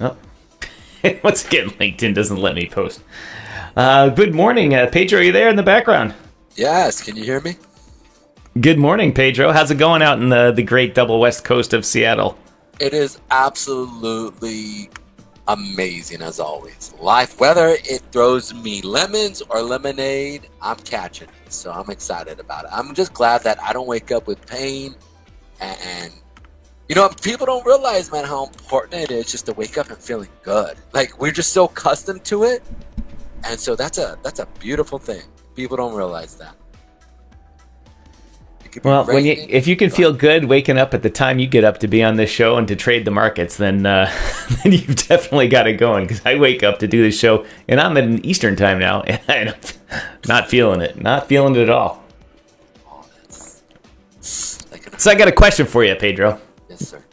Oh. Once again, LinkedIn doesn't let me post. Good morning, Pedro. Are you there in the background? Yes, can you hear me? Good morning, Pedro. How's it going out in the great double west coast of Seattle? It is absolutely amazing as always. Life, whether it throws me lemons or lemonade, I'm catching it. So I'm excited about it. I'm just glad that I don't wake up with pain. And people don't realize, man, how important it is just to wake up and feeling good. Like, we're just so accustomed to it. And so that's a beautiful thing. People don't realize that. Well, if you can feel good waking up at the time you get up to be on this show and to trade the markets, then then you've definitely got it going. Because I wake up to do this show, and I'm in Eastern time now, and I'm not feeling it at all. Oh, So I got a question for you, Pedro. Yes, sir.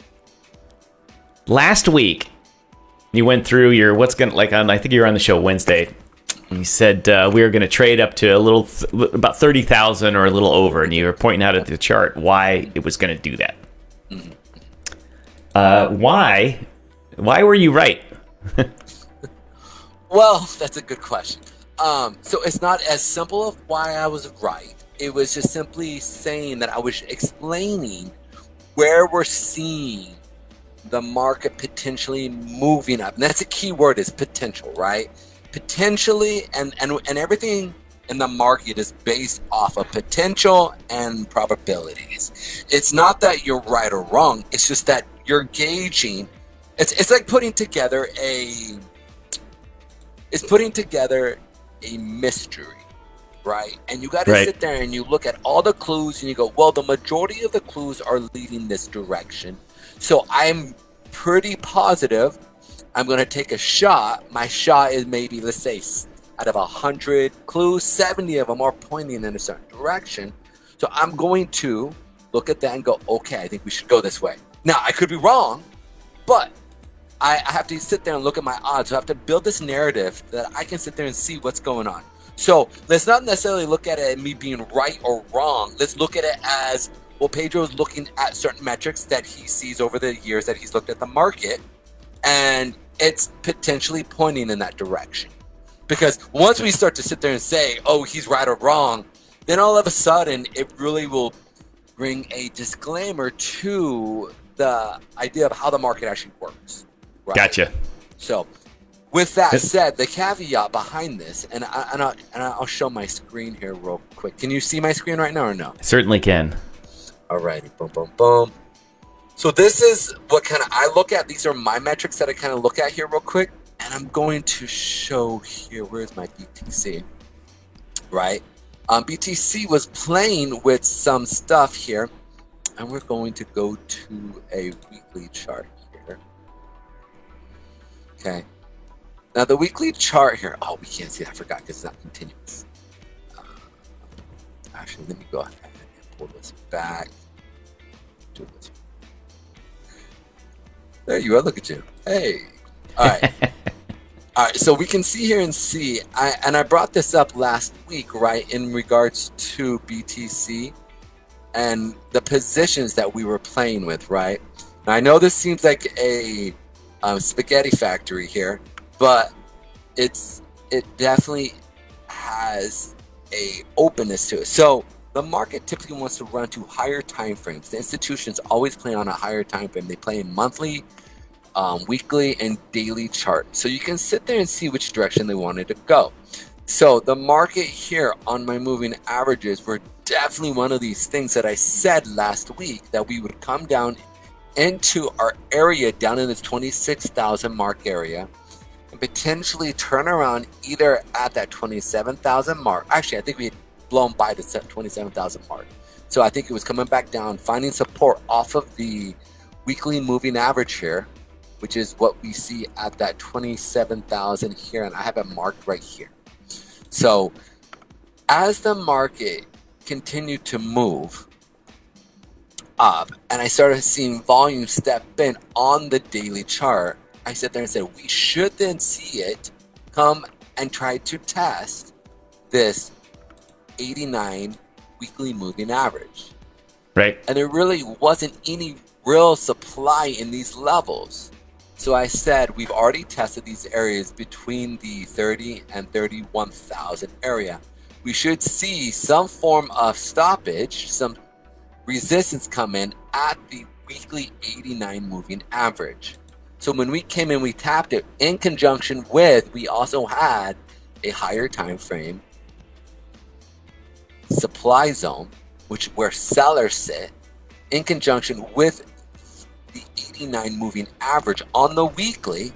Last week, you went through your I think you were on the show Wednesday. You said we were going to trade up to about 30,000 or a little over, and you were pointing out at the chart why it was going to do that. Why were you right? Well, that's a good question. So it's not as simple of why I was right. It was just simply saying that I was explaining where we're seeing the market potentially moving up. And that's a key word, is potential, right? Potentially, and everything in the market is based off of potential and probabilities. It's not that you're right or wrong. It's just that you're gauging. It's like putting together a mystery, right? And you got to sit there and you look at all the clues and you go, well, the majority of the clues are leading this direction. So I'm pretty positive I'm going to take a shot. My shot is maybe, let's say, out of 100 clues, 70 of them are pointing in a certain direction. So I'm going to look at that and go, okay, I think we should go this way. Now, I could be wrong, but I have to sit there and look at my odds. So I have to build this narrative that I can sit there and see what's going on. So let's not necessarily look at it as me being right or wrong. Let's look at it as, well, Pedro's looking at certain metrics that he sees over the years that he's looked at the market, and it's potentially pointing in that direction. Because once we start to sit there and say, oh, he's right or wrong, then all of a sudden it really will bring a disclaimer to the idea of how the market actually works. Right? Gotcha. So with that said, the caveat behind this, and I'll show my screen here real quick. Can you see my screen right now or no? Certainly can. Alrighty, boom, boom, boom. So this is what kind of I look at. These are my metrics that I kind of look at here real quick. And I'm going to show here, where's my BTC, right? BTC was playing with some stuff here. And we're going to go to a weekly chart here. Okay. Now the weekly chart here, oh, we can't see that. I forgot because it's not continuous. Actually, let me go ahead and pull this back. Do this. There you are. Look at you. Hey. All right. All right. So we can see here and see. I brought this up last week, right, in regards to BTC and the positions that we were playing with, right? Now, I know this seems like a spaghetti factory here, but it definitely has a openness to it. So the market typically wants to run to higher time frames. The institutions always play on a higher time frame. They play in monthly, weekly, and daily chart. So you can sit there and see which direction they wanted to go. So the market here on my moving averages were definitely one of these things that I said last week that we would come down into our area down in this 26,000 mark area and potentially turn around either at that 27,000 mark. Actually, I think we had blown by the 27,000 mark. So I think it was coming back down, finding support off of the weekly moving average here, which is what we see at that 27,000 here. And I have it marked right here. So as the market continued to move up and I started seeing volume step in on the daily chart, I sat there and said, we should then see it come and try to test this 89 weekly moving average. Right. And there really wasn't any real supply in these levels. So I said we've already tested these areas between the 30 and 31,000 area. We should see some form of stoppage, some resistance come in at the weekly 89 moving average. So when we came in, we tapped it in conjunction with, we also had a higher time frame supply zone, which where sellers sit, in conjunction with the 89 moving average on the weekly.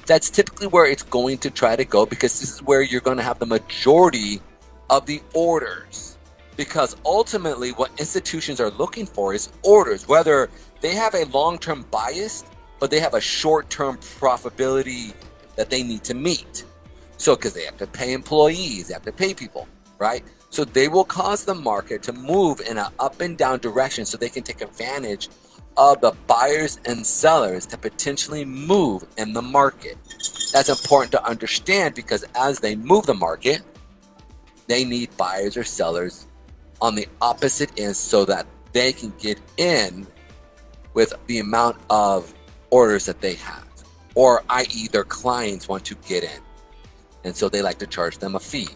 That's typically where it's going to try to go, because this is where you're going to have the majority of the orders. Because ultimately what institutions are looking for is orders, whether they have a long-term bias, but they have a short-term profitability that they need to meet. So because they have to pay employees, they have to pay people, right? So they will cause the market to move in an up and down direction so they can take advantage of the buyers and sellers to potentially move in the market. That's important to understand, because as they move the market, they need buyers or sellers on the opposite end so that they can get in with the amount of orders that they have, or i.e. their clients want to get in. And so they like to charge them a fee,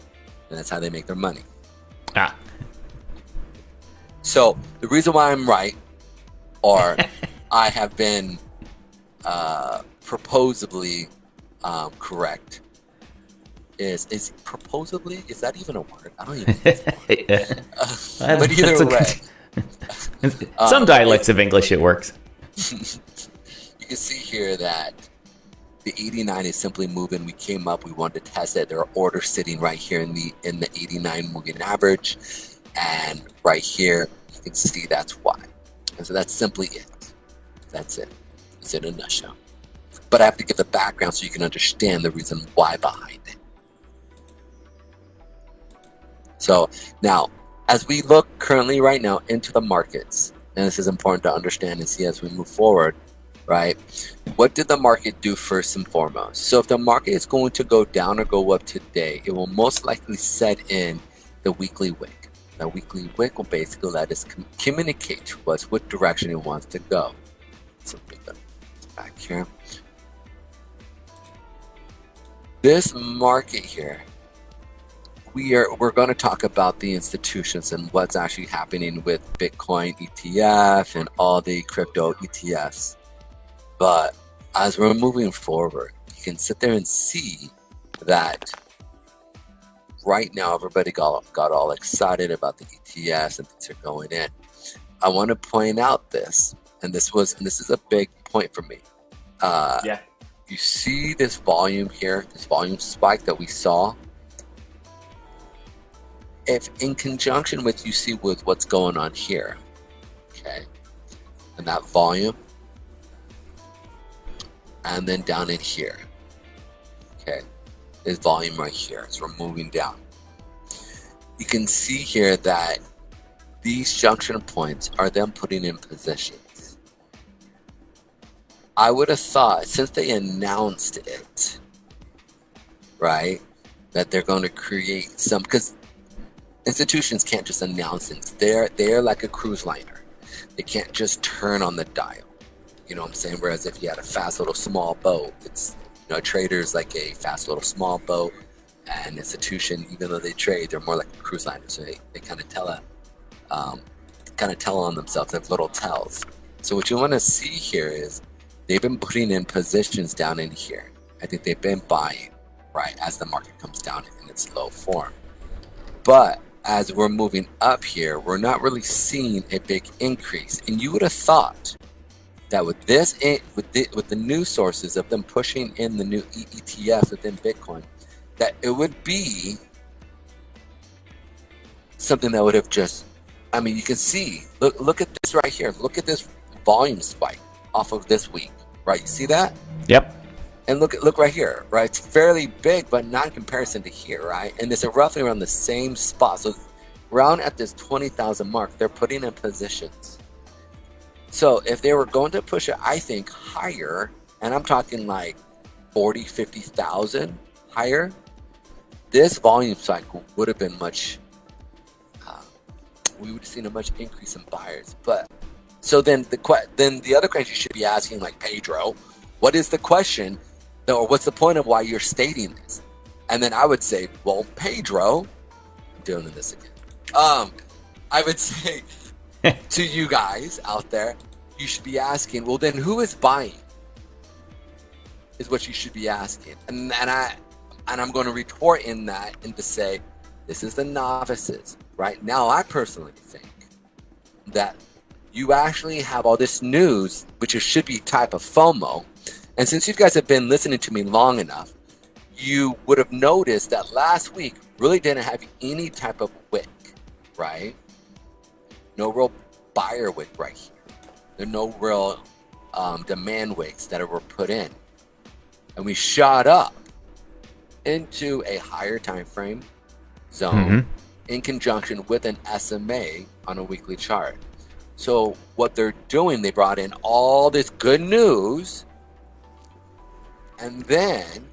and that's how they make their money. So the reason why I'm right, or I have been proposedly correct, is proposedly, is that even a word? I don't even think it's a word. But either way. Some dialects of English, it works. You can see here that the 89 is simply moving. We came up, we wanted to test it. There are orders sitting right here in the 89 moving average, and right here you can see that's why. And so that's simply it. That's it. It's in a nutshell. But I have to give the background so you can understand the reason why behind it. So now, as we look currently right now into the markets, and this is important to understand and see as we move forward, right? What did the market do first and foremost? So if the market is going to go down or go up today, it will most likely set in the weekly wick. The weekly wick will basically let us communicate to us what direction it wants to go. So back here. This market here, we're going to talk about the institutions and what's actually happening with Bitcoin ETF and all the crypto ETFs. But as we're moving forward, you can sit there and see that right now everybody got all excited about the ETFs and things are going in. I want to point out this, and this is a big point for me. You see this volume here, this volume spike that we saw. If in conjunction with you see with what's going on here, okay, and that volume, and then down in here, okay, this volume right here, as we're moving down, you can see here that these junction points are them putting in positions. I would have thought, since they announced it, right, that they're going to create some, because institutions can't just announce things. They're like a cruise liner. They can't just turn on the dial. You know what I'm saying? Whereas if you had a fast little small boat, it's, you know, traders like a fast little small boat, and institution, even though they trade, they're more like a cruise liner. So they kind of tell on themselves. They have little tells. So what you want to see here is they've been putting in positions down in here. I think they've been buying, right, as the market comes down in its low form. But as we're moving up here, we're not really seeing a big increase. And you would have thought that with this, with the new sources of them pushing in the new ETFs within Bitcoin, that it would be something that would have just, I mean, you can see, look at this right here. Look at this volume spike off of this week, right? You see that? Yep. And look right here, right? It's fairly big, but not in comparison to here, right? And it's roughly around the same spot. So around at this 20,000 mark, they're putting in positions. So if they were going to push it, I think, higher, and I'm talking like 40, 50,000 higher, this volume cycle would have been much, we would have seen a much increase in buyers. But so then the other question you should be asking, like, Pedro, What is the question, or what's the point of why you're stating this? And then I would say, well, Pedro, I'm doing this again. I would say to you guys out there, you should be asking, well, then who is buying? Is what you should be asking. And I'm going to retort in that and to say, this is the novices. Right now, I personally think that you actually have all this news, which should be type of FOMO. And since you guys have been listening to me long enough, you would have noticed that last week really didn't have any type of wick, right? No real buyer wick right here. There are no real demand wicks that were put in. And we shot up into a higher time frame zone in conjunction with an SMA on a weekly chart. So what they're doing, they brought in all this good news, and then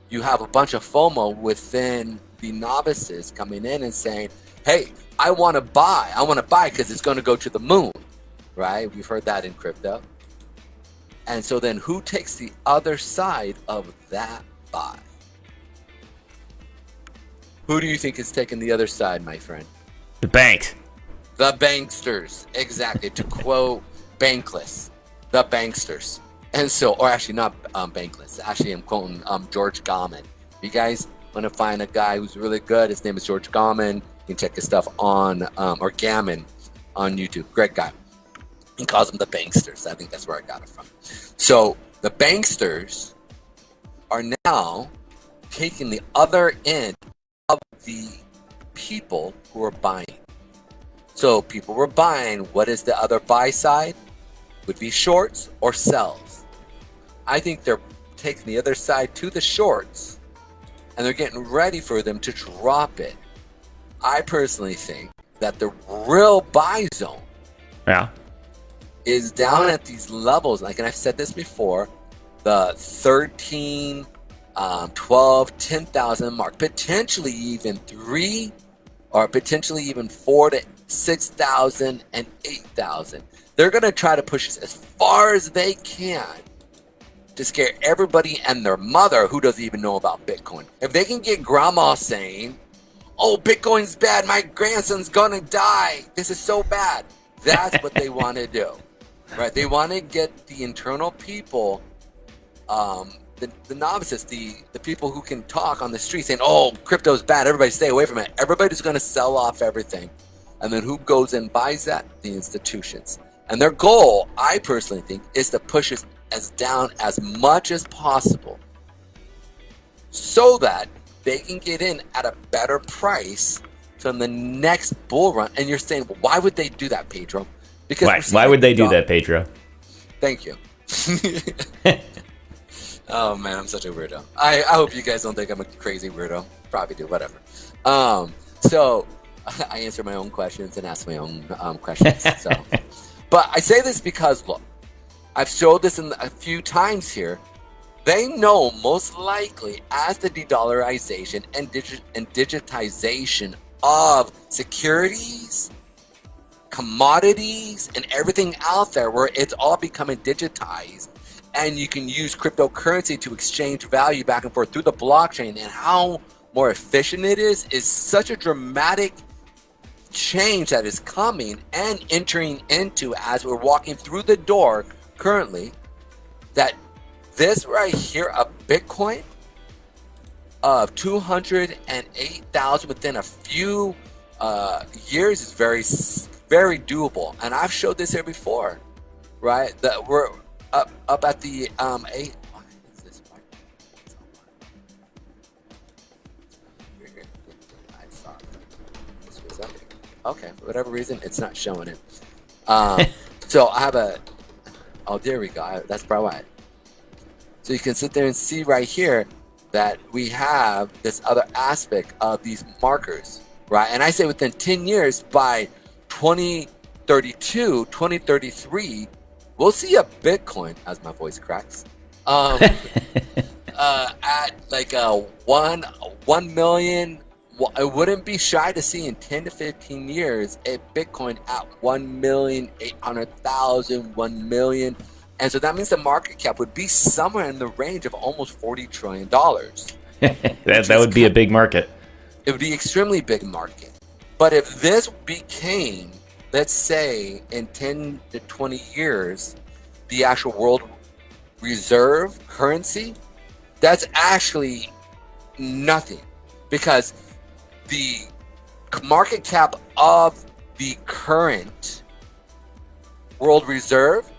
you have a bunch of FOMO within the novices coming in and saying, hey, I want to buy because it's going to go to the moon, right? We've heard that in crypto. And so then who takes the other side of that buy? Who do you think is taking the other side, my friend? The bank. The banksters, exactly. To quote Bankless, the banksters. And so, or actually not Bankless. Actually, I'm quoting George Gammon. If you guys want to find a guy who's really good, his name is George Gammon. You can check his stuff on, or Gammon on YouTube. Great guy. He calls them the banksters. I think that's where I got it from. So the banksters are now taking the other end of the people who are buying. So people were buying. What is the other buy side? Would be shorts or sells. I think they're taking the other side to the shorts, and they're getting ready for them to drop it. I personally think that the real buy zone is down at these levels. Like, and I've said this before, the 13, 12, 10,000 mark, potentially even 3, or potentially even 4 to 6,000 and 8,000. They're going to try to push this as far as they can to scare everybody and their mother who doesn't even know about Bitcoin. If they can get grandma saying, oh, Bitcoin's bad, my grandson's going to die, this is so bad. That's what they want to do, right? They want to get the internal people, the novices, the people who can talk on the street saying, oh, crypto's bad, everybody stay away from it. Everybody's going to sell off everything. And then who goes and buys that? The institutions. And their goal, I personally think, is to push it as down as much as possible so that they can get in at a better price from the next bull run. And you're saying, well, why would they do that, Pedro? Because why would they do that, Pedro? Thank you. Oh man, I'm such a weirdo. I hope you guys don't think I'm a crazy weirdo. Probably do, whatever. So I answer my own questions and ask my own questions. So, but I say this because, look, I've showed this a few times here. They know most likely as the de-dollarization and digitization of securities, commodities, and everything out there, where it's all becoming digitized, and you can use cryptocurrency to exchange value back and forth through the blockchain, and how more efficient it is such a dramatic change that is coming and entering into as we're walking through the door currently, that this right here, a Bitcoin of 208,000 within a few years is very, very doable. And I've showed this here before, right? That we're up at the eight. Why is this white? I thought this was up here. Okay, for whatever reason, it's not showing it. So I have a. Oh, there we go. That's probably why. So you can sit there and see right here that we have this other aspect of these markers, right? And I say within 10 years, by 2032, 2033, we'll see a Bitcoin, as my voice cracks, at like a 1 million. I wouldn't be shy to see in 10 to 15 years a Bitcoin at 1,800,000, 1 million, And so that means the market cap would be somewhere in the range of almost $40 trillion. that would be a big market. It would be extremely big market. But if this became, let's say, in 10 to 20 years, the actual world reserve currency, that's actually nothing, because the market cap of the current world reserve,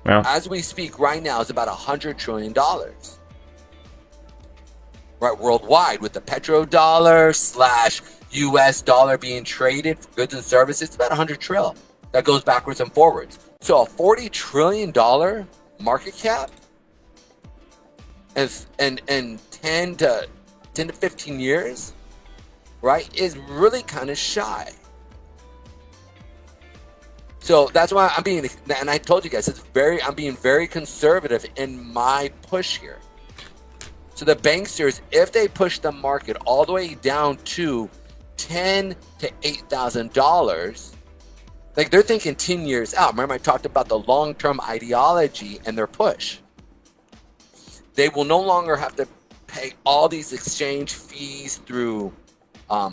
as we speak right now, is about $100 trillion. Right, worldwide, with the petrodollar / US dollar being traded for goods and services, it's about 100 trillion. That goes backwards and forwards. So a $40 trillion market cap is in 10 to 15 years, right, is really kind of shy. So that's why I'm being, and I told you guys, I'm being very conservative in my push here. So the banksters, if they push the market all the way down to $10,000 to $8,000, like they're thinking 10 years out. Remember, I talked about the long-term ideology and their push. They will no longer have to pay all these exchange fees through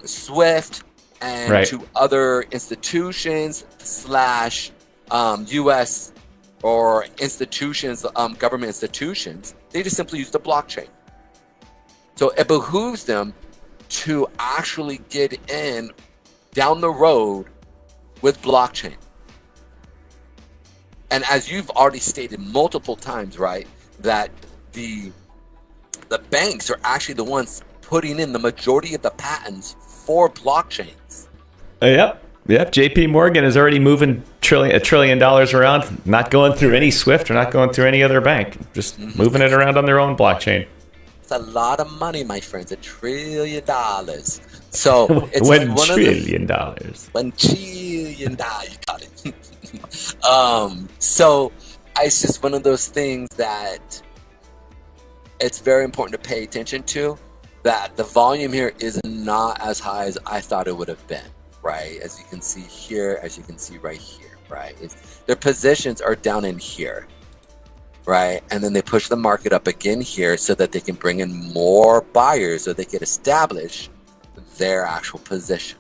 SWIFT and to other institutions / US or institutions, government institutions. They just simply use the blockchain. So it behooves them to actually get in down the road with blockchain. And as you've already stated multiple times, right, that the banks are actually the ones putting in the majority of the patents for blockchains. Yep. JP Morgan is already moving $1 trillion around, not going through any SWIFT or not going through any other bank, just moving it around on their own blockchain. It's a lot of money, my friends, $1 trillion. So it's $1 trillion. $1 trillion, you got it. So it's just one of those things that it's very important to pay attention to, that the volume here is not as high as I thought it would have been, right? As you can see here, as you can see right here, right? Their positions are down in here, right? And then they push the market up again here so that they can bring in more buyers so they can establish their actual position.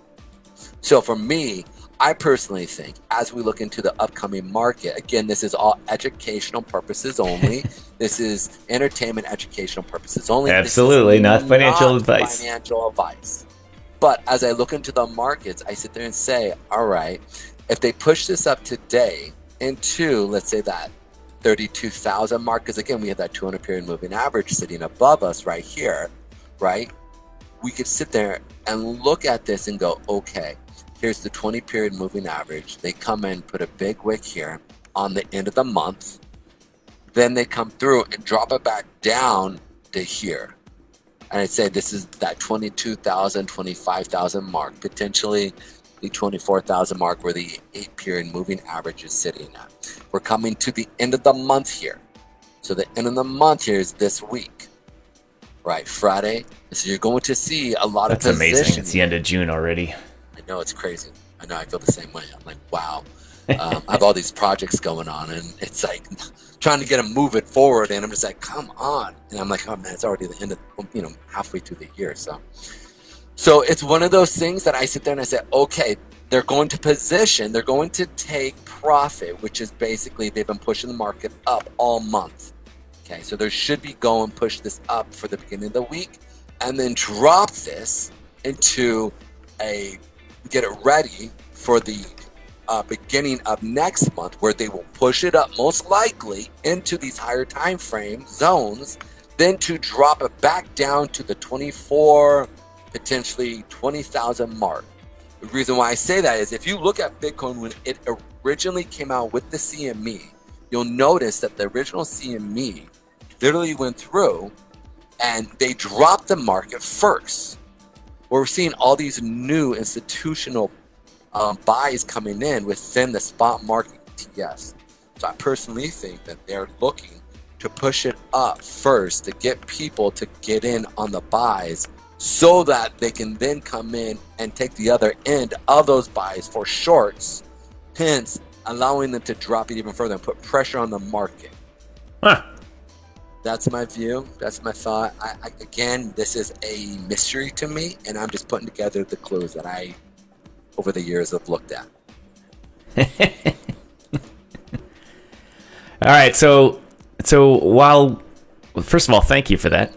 So for me, I personally think, as we look into the upcoming market, again, this is all educational purposes only. This is entertainment, educational purposes only. Absolutely, not financial advice. Financial advice. But as I look into the markets, I sit there and say, all right, if they push this up today into, let's say, that 32,000 mark, because again, we have that 200 period moving average sitting above us right here, right? We could sit there and look at this and go, okay, here's the 20 period moving average. They come in, put a big wick here on the end of the month. Then they come through and drop it back down to here. And I'd say this is that 22,000, 25,000 mark, potentially the 24,000 mark where the 8 period moving average is sitting at. We're coming to the end of the month here. So the end of the month here is this week, right? Friday. So you're going to see a lot of positioning. That's amazing. It's the end of June already. I know, it's crazy. I know, I feel the same way. I'm like, wow. I have all these projects going on, and it's like trying to get them moving forward, and I'm just like, come on. And I'm like, oh man, it's already the end of, halfway through the year. So it's one of those things that I sit there and I say, okay, they're going to position, they're going to take profit, which is basically they've been pushing the market up all month. Okay, so they should be going push this up for the beginning of the week, and then drop this into get it ready for the beginning of next month, where they will push it up most likely into these higher time frame zones, then to drop it back down to the 24, potentially 20,000 mark. The reason why I say that is if you look at Bitcoin when it originally came out with the CME, you'll notice that the original CME literally went through and they dropped the market first. We're seeing all these new institutional buys coming in within the spot market ETFs. So I personally think that they're looking to push it up first to get people to get in on the buys, so that they can then come in and take the other end of those buys for shorts, hence allowing them to drop it even further and put pressure on the market. Huh. That's my view. That's my thought. Again, this is a mystery to me, and I'm just putting together the clues that I, over the years, have looked at. All right, so while, first of all, thank you for that.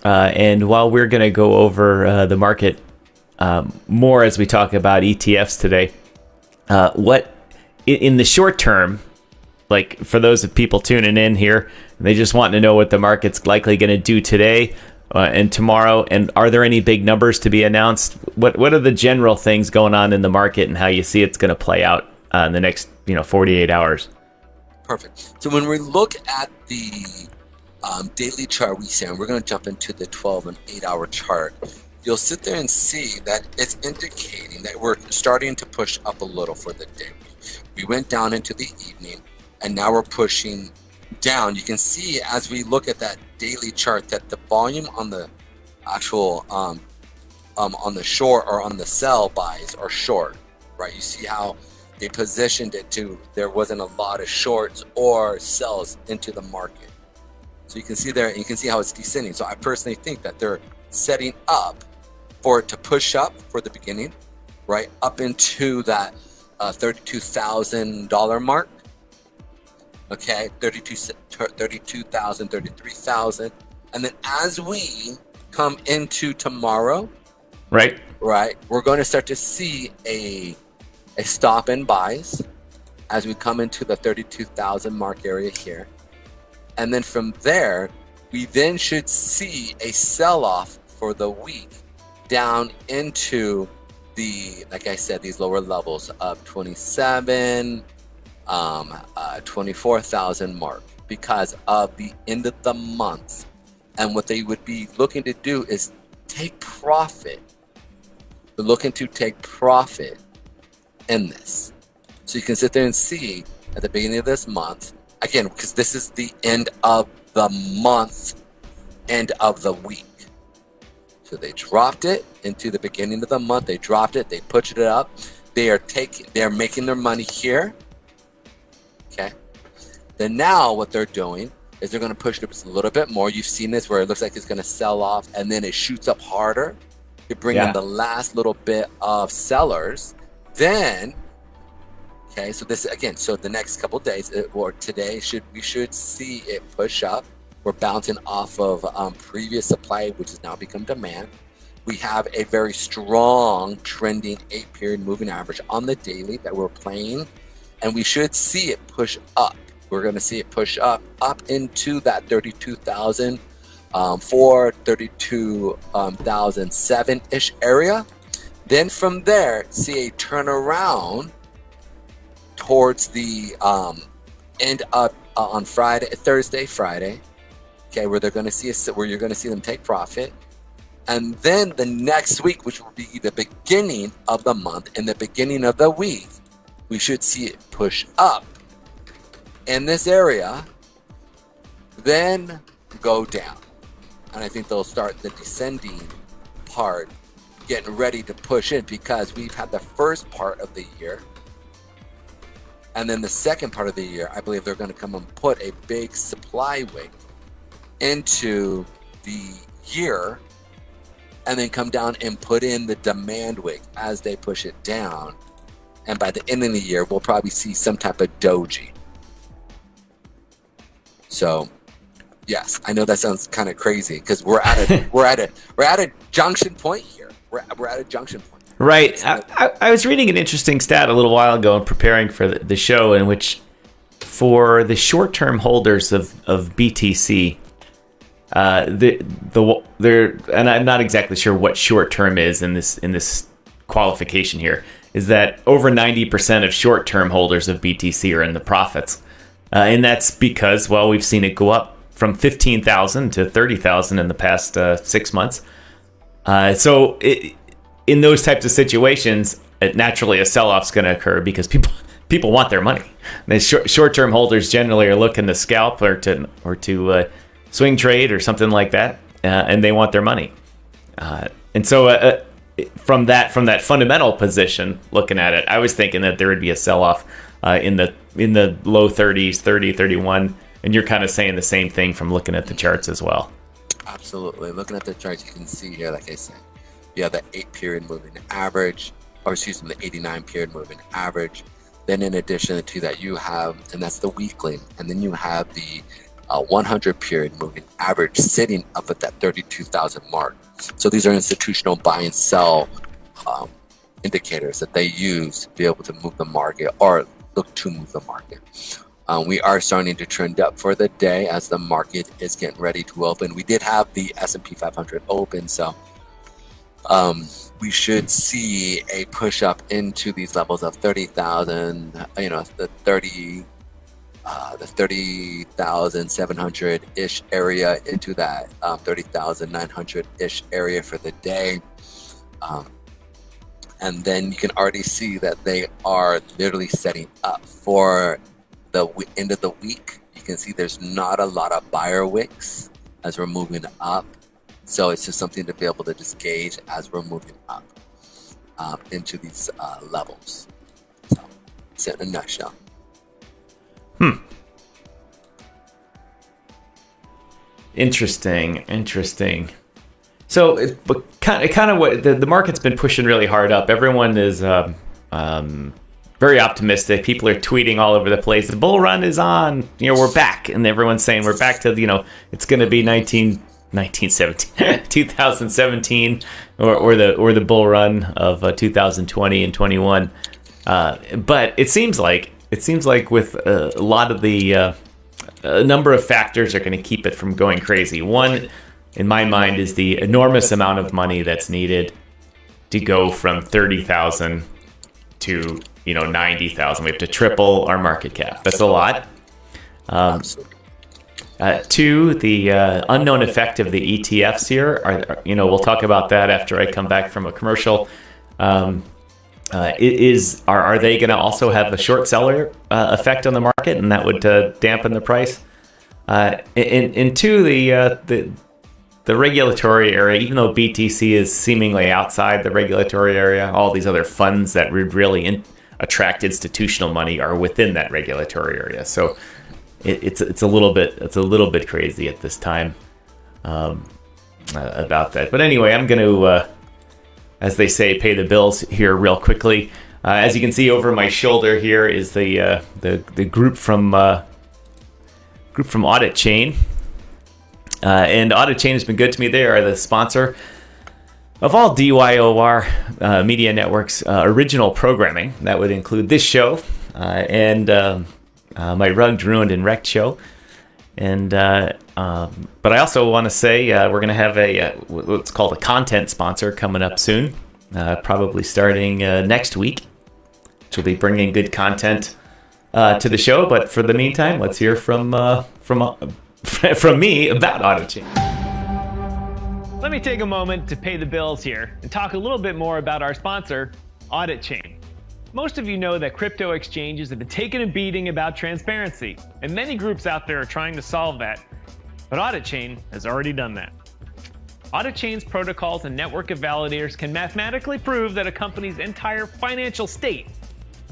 And while we're going to go over the market more as we talk about ETFs today, what in the short term, like for those of people tuning in here, they just want to know what the market's likely going to do today and tomorrow, and are there any big numbers to be announced? What are the general things going on in the market and how you see it's going to play out in the next 48 hours? Perfect. So when we look at the daily chart, we're going to jump into the 12 and 8 hour chart. You'll sit there and see that it's indicating that we're starting to push up a little for the day. We went down into the evening, and now we're pushing down. You can see as we look at that daily chart that the volume on the actual on the short or on the sell buys are short, right? You see how they positioned it to, there wasn't a lot of shorts or sells into the market. So you can see there, and you can see how it's descending. So I personally think that they're setting up for it to push up for the beginning, right? Up into that $32,000 mark. Okay, 32,000, 33,000. And then as we come into tomorrow, right, we're going to start to see a stop in buys as we come into the 32,000 mark area here. And then from there, we then should see a sell-off for the week down into the, like I said, these lower levels of 27, 24,000 mark because of the end of the month. And what they would be looking to do is take profit. They're looking to take profit in this. So you can sit there and see at the beginning of this month, again, because this is the end of the month, end of the week. So they dropped it into the beginning of the month. They dropped it. They pushed it up. They're making their money here. Okay. Then now what they're doing is they're going to push it up a little bit more. You've seen this where it looks like it's going to sell off and then it shoots up harder. You bring in the last little bit of sellers. Then, okay, so this again, so the next couple of days or today we should see it push up. We're bouncing off of previous supply, which has now become demand. We have a very strong trending 8-period moving average on the daily that we're playing, and we should see it push up. We're going to see it push up into that 32,000, 32,007-ish area. Then from there, see a turnaround towards the end up on Thursday, Friday. Okay, where they're going to see where you're going to see them take profit, and then the next week, which will be the beginning of the month and the beginning of the week, we should see it push up in this area, then go down, and I think they'll start the descending part, getting ready to push in because we've had the first part of the year, and then the second part of the year, I believe they're going to come and put a big supply wave into the year and then come down and put in the demand wick as they push it down. And by the end of the year, we'll probably see some type of doji. So, yes, I know that sounds kind of crazy because we're at a junction point here. We're at a junction point. Right. I was reading an interesting stat a little while ago and preparing for the show in which for the short-term holders of BTC, and I'm not exactly sure what short-term is in this qualification here, is that over 90% of short-term holders of BTC are in the profits. And that's because, well, we've seen it go up from 15,000 to 30,000 in the past 6 months. So in those types of situations, naturally a sell-off's going to occur because people want their money. The short-term holders generally are looking to scalp or to swing trade or something like that, and they want their money. And so from that fundamental position, looking at it, I was thinking that there would be a sell-off in the low 30s, 30, 31, And you're kind of saying the same thing from looking at the charts as well. Absolutely. Looking at the charts, you can see here, like I said, you have the 8-period moving average, or excuse me, the 89-period moving average. Then in addition to that, you have, and that's the weekly, and then you have the 100-period moving average sitting up at that 32,000 mark. So these are institutional buy and sell indicators that they use to be able to move the market or look to move the market. We are starting to trend up for the day as the market is getting ready to open. We did have the S&P 500 open, so we should see a push up into these levels of 30,000, the 30,700-ish area into that 30,900-ish area for the day. And then you can already see that they are literally setting up for the end of the week. You can see there's not a lot of buyer wicks as we're moving up. So it's just something to be able to just gauge as we're moving up into these levels. So it's in a nutshell. Interesting. So but kind of what the market's been pushing really hard up. Everyone is very optimistic. People are tweeting all over the place. The bull run is on. We're back, and everyone's saying we're back to it's going to be 2017 or the bull run of 2020 and 21. But it seems like with a lot of the a number of factors are going to keep it from going crazy. One, in my mind, is the enormous amount of money that's needed to go from 30,000 to 90,000. We have to triple our market cap. That's a lot. Two, the unknown effect of the ETFs here. We'll talk about that after I come back from a commercial. Are they going to also have a short seller effect on the market, and that would dampen the price? And two, the regulatory area. Even though BTC is seemingly outside the regulatory area, all these other funds that would really attract institutional money are within that regulatory area. So it's a little bit crazy at this time about that. But anyway, I'm going to, as they say, pay the bills here real quickly. As you can see over my shoulder here is the group from Auditchain. And Auditchain has been good to me. They are the sponsor of all DYOR Media Network's original programming. That would include this show and my Rugged, Ruined, and Wrecked show. And but I also want to say we're going to have what's called a content sponsor coming up soon, probably starting next week, which will be bringing good content to the show. But for the meantime, let's hear from me about Auditchain. Let me take a moment to pay the bills here and talk a little bit more about our sponsor, Auditchain. Most of you know that crypto exchanges have been taking a beating about transparency, and many groups out there are trying to solve that, but Auditchain has already done that. Auditchain's protocols and network of validators can mathematically prove that a company's entire financial state,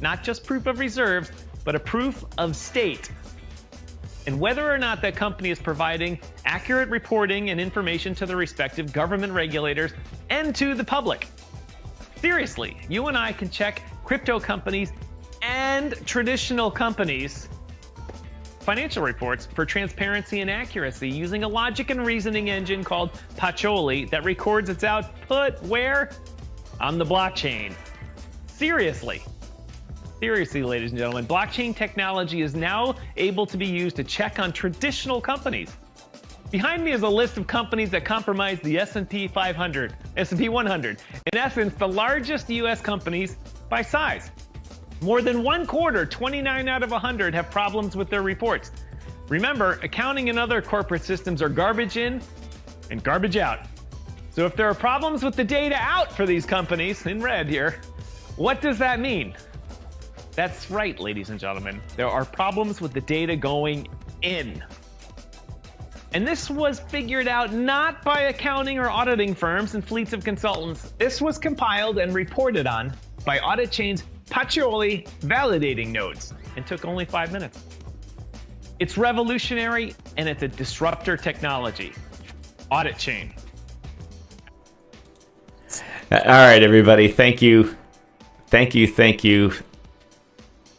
not just proof of reserves, but a proof of state, and whether or not that company is providing accurate reporting and information to the respective government regulators and to the public. Seriously, you and I can check crypto companies and traditional companies' financial reports for transparency and accuracy using a logic and reasoning engine called Pacioli that records its output where? On the blockchain. Seriously, ladies and gentlemen, blockchain technology is now able to be used to check on traditional companies. Behind me is a list of companies that compromise the S&P 500, S&P 100. In essence, the largest U.S. companies by size. More than one quarter, 29 out of 100, have problems with their reports. Remember, accounting and other corporate systems are garbage in and garbage out. So if there are problems with the data out for these companies, in red here, what does that mean? That's right, ladies and gentlemen. There are problems with the data going in. And this was figured out not by accounting or auditing firms and fleets of consultants. This was compiled and reported on by Auditchain's Pacioli validating nodes and took only 5 minutes. It's revolutionary, and it's a disruptor technology. Auditchain. All right, everybody. Thank you. Thank you.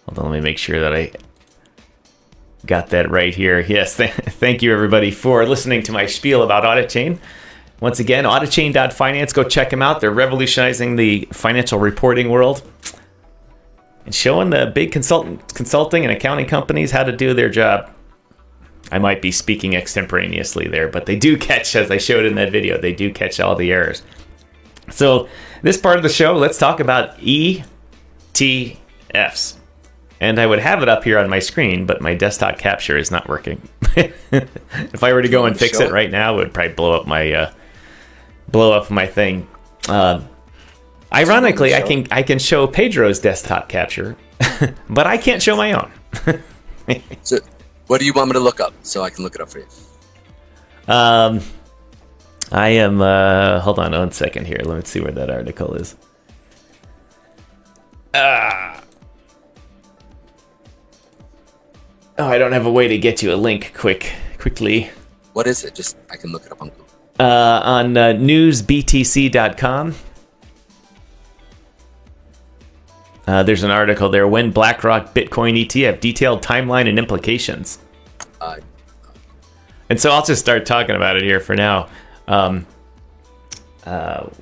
Hold on, let me make sure that I got that right here. Yes, thank you, everybody, for listening to my spiel about Auditchain. Once again, auditchain.finance. Go check them out. They're revolutionizing the financial reporting world and showing the big consulting and accounting companies how to do their job. I might be speaking extemporaneously there, but they do catch, as I showed in that video, they do catch all the errors. So this part of the show, let's talk about ETFs. And I would have it up here on my screen, but my desktop capture is not working. If I were to go and fix it right now, it would probably blow up my thing. Ironically, I can show Pedro's desktop capture, but I can't show my own. So, what do you want me to look up so I can look it up for you? I am. Hold on 1 second here. Let me see where that article is. Oh, I don't have a way to get you a link quickly. What is it? Just I can look it up on Google. On newsbtc.com. There's an article there. When BlackRock Bitcoin ETF, detailed timeline and implications. And so I'll just start talking about it here for now. One of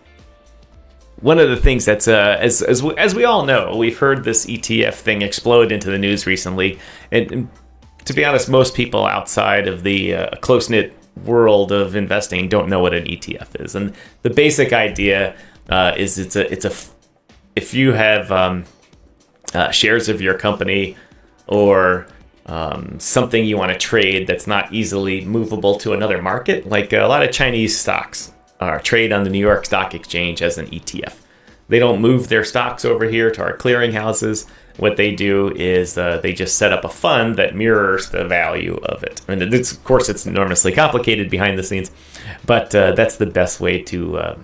the things that's as we all know, we've heard this ETF thing explode into the news recently, and to be honest, most people outside of the close-knit world of investing don't know what an ETF is. And the basic idea is if you have shares of your company or something you want to trade that's not easily movable to another market, like a lot of Chinese stocks trade on the New York Stock Exchange as an ETF. They don't move their stocks over here to our clearinghouses. What they do is they just set up a fund that mirrors the value of it. And of course, it's enormously complicated behind the scenes, but that's the best way to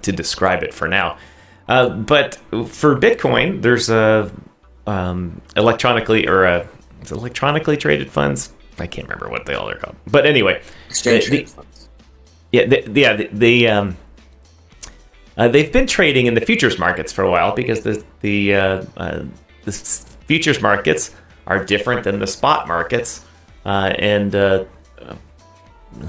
describe it for now. But for Bitcoin, there's electronically traded funds. I can't remember what they all are called. But anyway, exchange traded funds. They've been trading in the futures markets for a while because the futures markets are different than the spot markets, and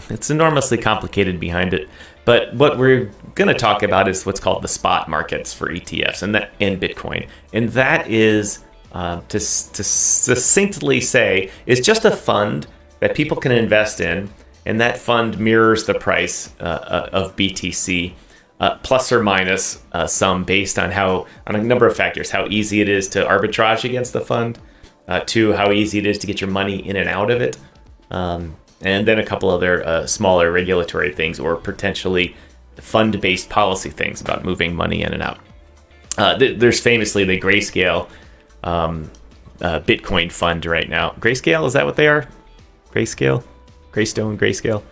it's enormously complicated behind it. But what we're going to talk about is what's called the spot markets for ETFs and Bitcoin, and that is to succinctly say is just a fund that people can invest in, and that fund mirrors the price of BTC. Plus or minus some based on a number of factors, how easy it is to arbitrage against the fund, to how easy it is to get your money in and out of it, and then a couple other smaller regulatory things or potentially fund-based policy things about moving money in and out. There's famously the Grayscale Bitcoin fund right now. Grayscale, is that what they are? Grayscale? Greystone, Grayscale?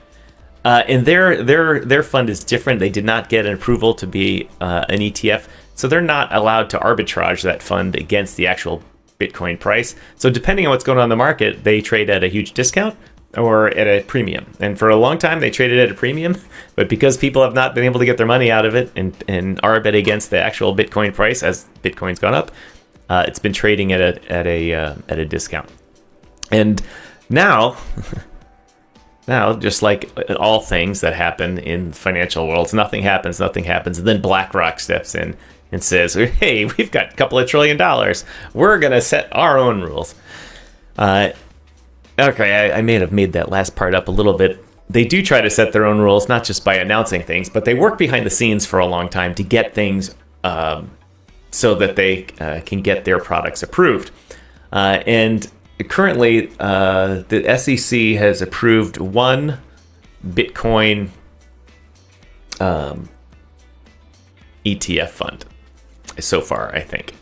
And their fund is different. They did not get an approval to be an ETF, so they're not allowed to arbitrage that fund against the actual Bitcoin price. So depending on what's going on in the market, they trade at a huge discount or at a premium. And for a long time, they traded at a premium, but because people have not been able to get their money out of it and arbit against the actual Bitcoin price as Bitcoin's gone up, it's been trading at a discount. And now. Now, just like all things that happen in financial worlds, nothing happens, and then BlackRock steps in and says, hey, we've got a couple of $1 trillion. We're going to set our own rules. Okay, I may have made that last part up a little bit. They do try to set their own rules, not just by announcing things, but they work behind the scenes for a long time to get things so that they can get their products approved. And currently, the SEC has approved one Bitcoin ETF fund so far, I think.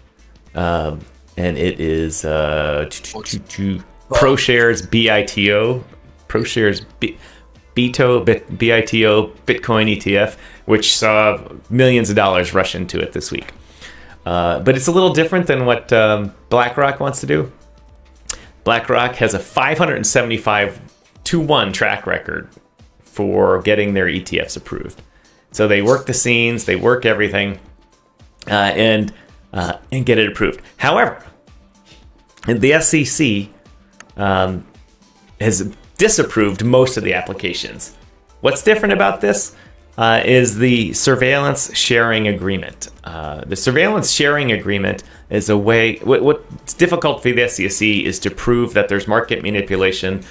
And it is ProShares BITO. ProShares BITO Bitcoin ETF, which saw millions of dollars rush into it this week. But it's a little different than what BlackRock wants to do. BlackRock has a 575-1 track record for getting their ETFs approved. So they work the scenes, they work everything, and get it approved. However, the SEC has disapproved most of the applications. What's different about this is the surveillance sharing agreement. The surveillance sharing agreement is a way. What's difficult for the SEC is to prove that there's market manipulation,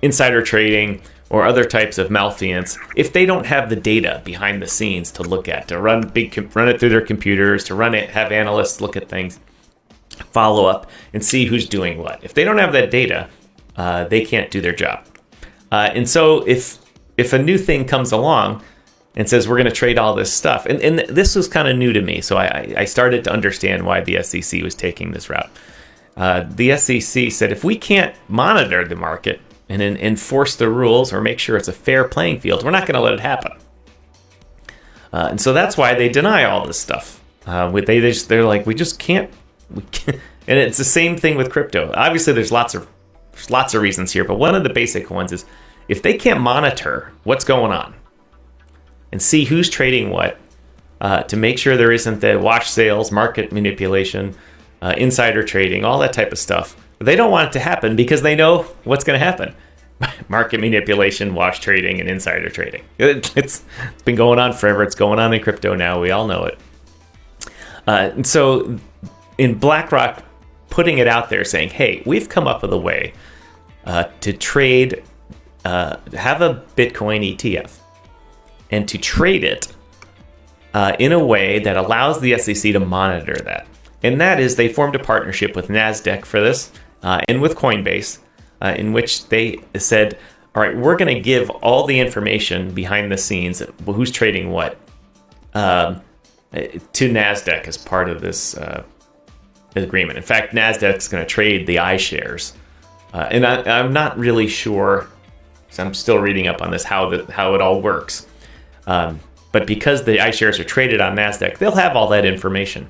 insider trading, or other types of malfeasance if they don't have the data behind the scenes to look at, to run it through their computers, to run it, have analysts look at things, follow up, and see who's doing what. If they don't have that data, they can't do their job. And so if a new thing comes along and says we're going to trade all this stuff, and this was kind of new to me, so I started to understand why the SEC was taking this route. The SEC said if we can't monitor the market and enforce the rules or make sure it's a fair playing field, we're not going to let it happen. And so that's why they deny all this stuff. They're like, we can't. And it's the same thing with crypto. Obviously, there's lots of reasons here, but one of the basic ones is if they can't monitor what's going on and see who's trading what, to make sure there isn't the wash sales, market manipulation, insider trading, all that type of stuff. They don't want it to happen because they know what's going to happen. Market manipulation, wash trading, and insider trading. It's been going on forever. It's going on in crypto now. We all know it. And so in BlackRock putting it out there saying, hey, we've come up with a way to trade, have a Bitcoin ETF, and to trade it in a way that allows the SEC to monitor that. And that is they formed a partnership with NASDAQ for this and with Coinbase, in which they said, all right, we're going to give all the information behind the scenes, who's trading what, to NASDAQ as part of this agreement. In fact, NASDAQ's going to trade the iShares. And I'm not really sure, so I'm still reading up on this, how it all works. But because the iShares are traded on NASDAQ, they'll have all that information.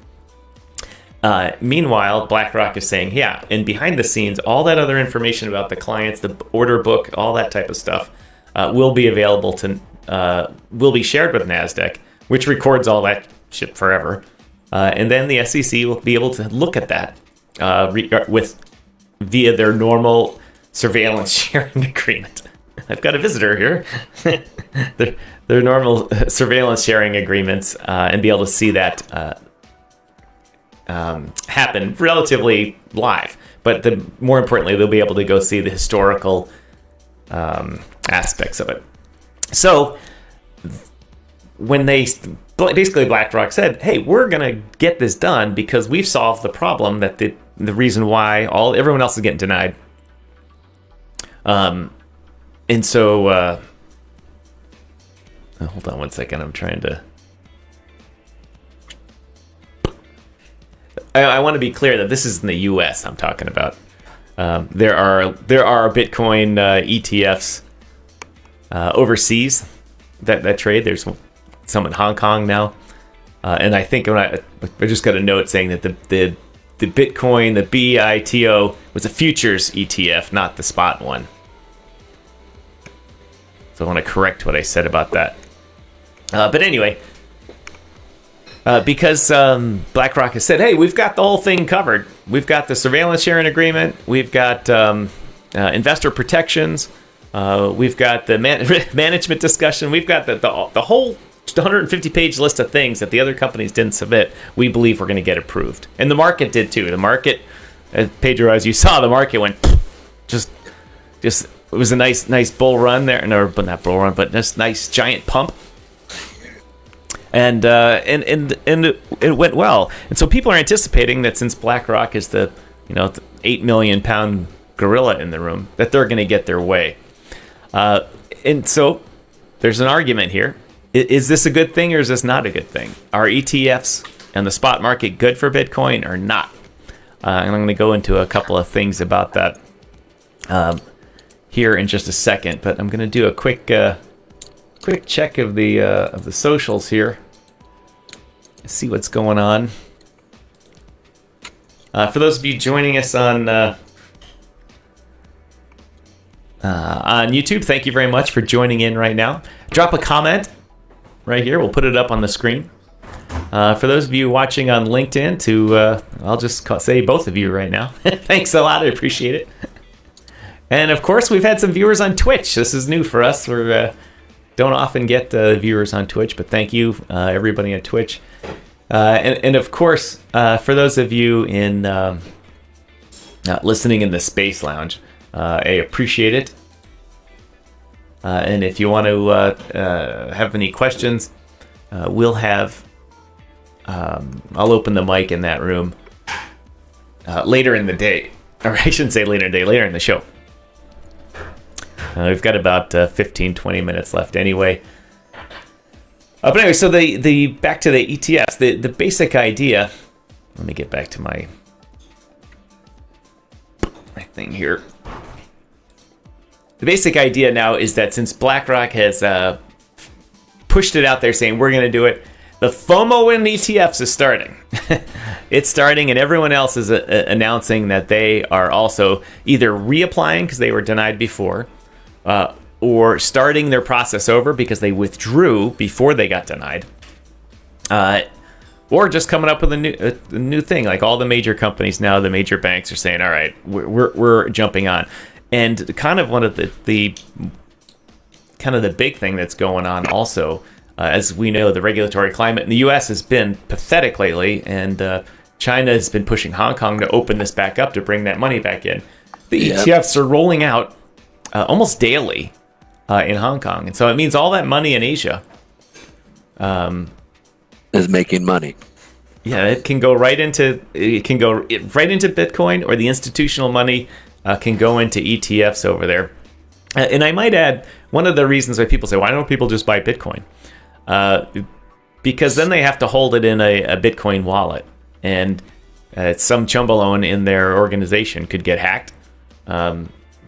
Meanwhile, BlackRock is saying, yeah, and behind the scenes, all that other information about the clients, the order book, all that type of stuff, will be available will be shared with NASDAQ, which records all that shit forever. And then the SEC will be able to look at that via their normal surveillance sharing agreement. I've got a visitor here. their normal surveillance sharing agreements, and be able to see that happen relatively live. But more importantly, they'll be able to go see the historical aspects of it. So when basically BlackRock said, hey, we're going to get this done because we've solved the problem that the reason why everyone else is getting denied. And so hold on one second. I'm trying to. I want to be clear that this is in the U.S. I'm talking about. There are Bitcoin ETFs overseas that trade. There's some in Hong Kong now, and I think I just got a note saying that the Bitcoin, the BITO, was a futures ETF, not the spot one. So I want to correct what I said about that. But anyway. Because BlackRock has said, hey, we've got the whole thing covered. We've got the surveillance sharing agreement. We've got investor protections. We've got the management discussion. We've got the whole 150-page list of things that the other companies didn't submit. We believe we're going to get approved. And the market did too. The market, Pedro, as you saw, the market went just it was a nice bull run there. No, but not bull run, but just nice giant pump. And it went well. And so people are anticipating that since BlackRock is the 8 million pound gorilla in the room, that they're going to get their way. And so there's an argument here. Is this a good thing or is this not a good thing? Are ETFs and the spot market good for Bitcoin or not? And I'm going to go into a couple of things about that here in just a second. But I'm going to do a quick check of the socials here. See what's going on. For those of you joining us on on YouTube, thank you very much for joining in right now. Drop a comment right here. We'll put it up on the screen. For those of you watching on LinkedIn, I'll just say both of you right now. Thanks a lot. I appreciate it. And of course, we've had some viewers on Twitch. This is new for us. We don't often get viewers on Twitch, but thank you, everybody on Twitch. And of course, for those of you in listening in the Space Lounge, I appreciate it. And if you want to have any questions, we'll have... I'll open the mic in that room later in the day. Or I shouldn't say later in the day, later in the show. We've got about 15, 20 minutes left anyway. But anyway, so the back to the ETFs, the basic idea... Let me get back to my thing here. The basic idea now is that since BlackRock has pushed it out there saying we're going to do it, the FOMO in ETFs is starting. It's starting, and everyone else is announcing that they are also either reapplying because they were denied before, or starting their process over because they withdrew before they got denied, or just coming up with a new thing. Like all the major companies now, the major banks are saying, "All right, we're jumping on." And kind of one of the big thing that's going on also, as we know, the regulatory climate in the U.S. has been pathetic lately, and China has been pushing Hong Kong to open this back up to bring that money back in. The ETFs are rolling out almost daily in Hong Kong, and so it means all that money in Asia is making money. Yeah, it can go right into Bitcoin, or the institutional money can go into ETFs over there. And I might add, one of the reasons why people say, why don't people just buy Bitcoin? Because then they have to hold it in a Bitcoin wallet, and some chumbalone in their organization could get hacked.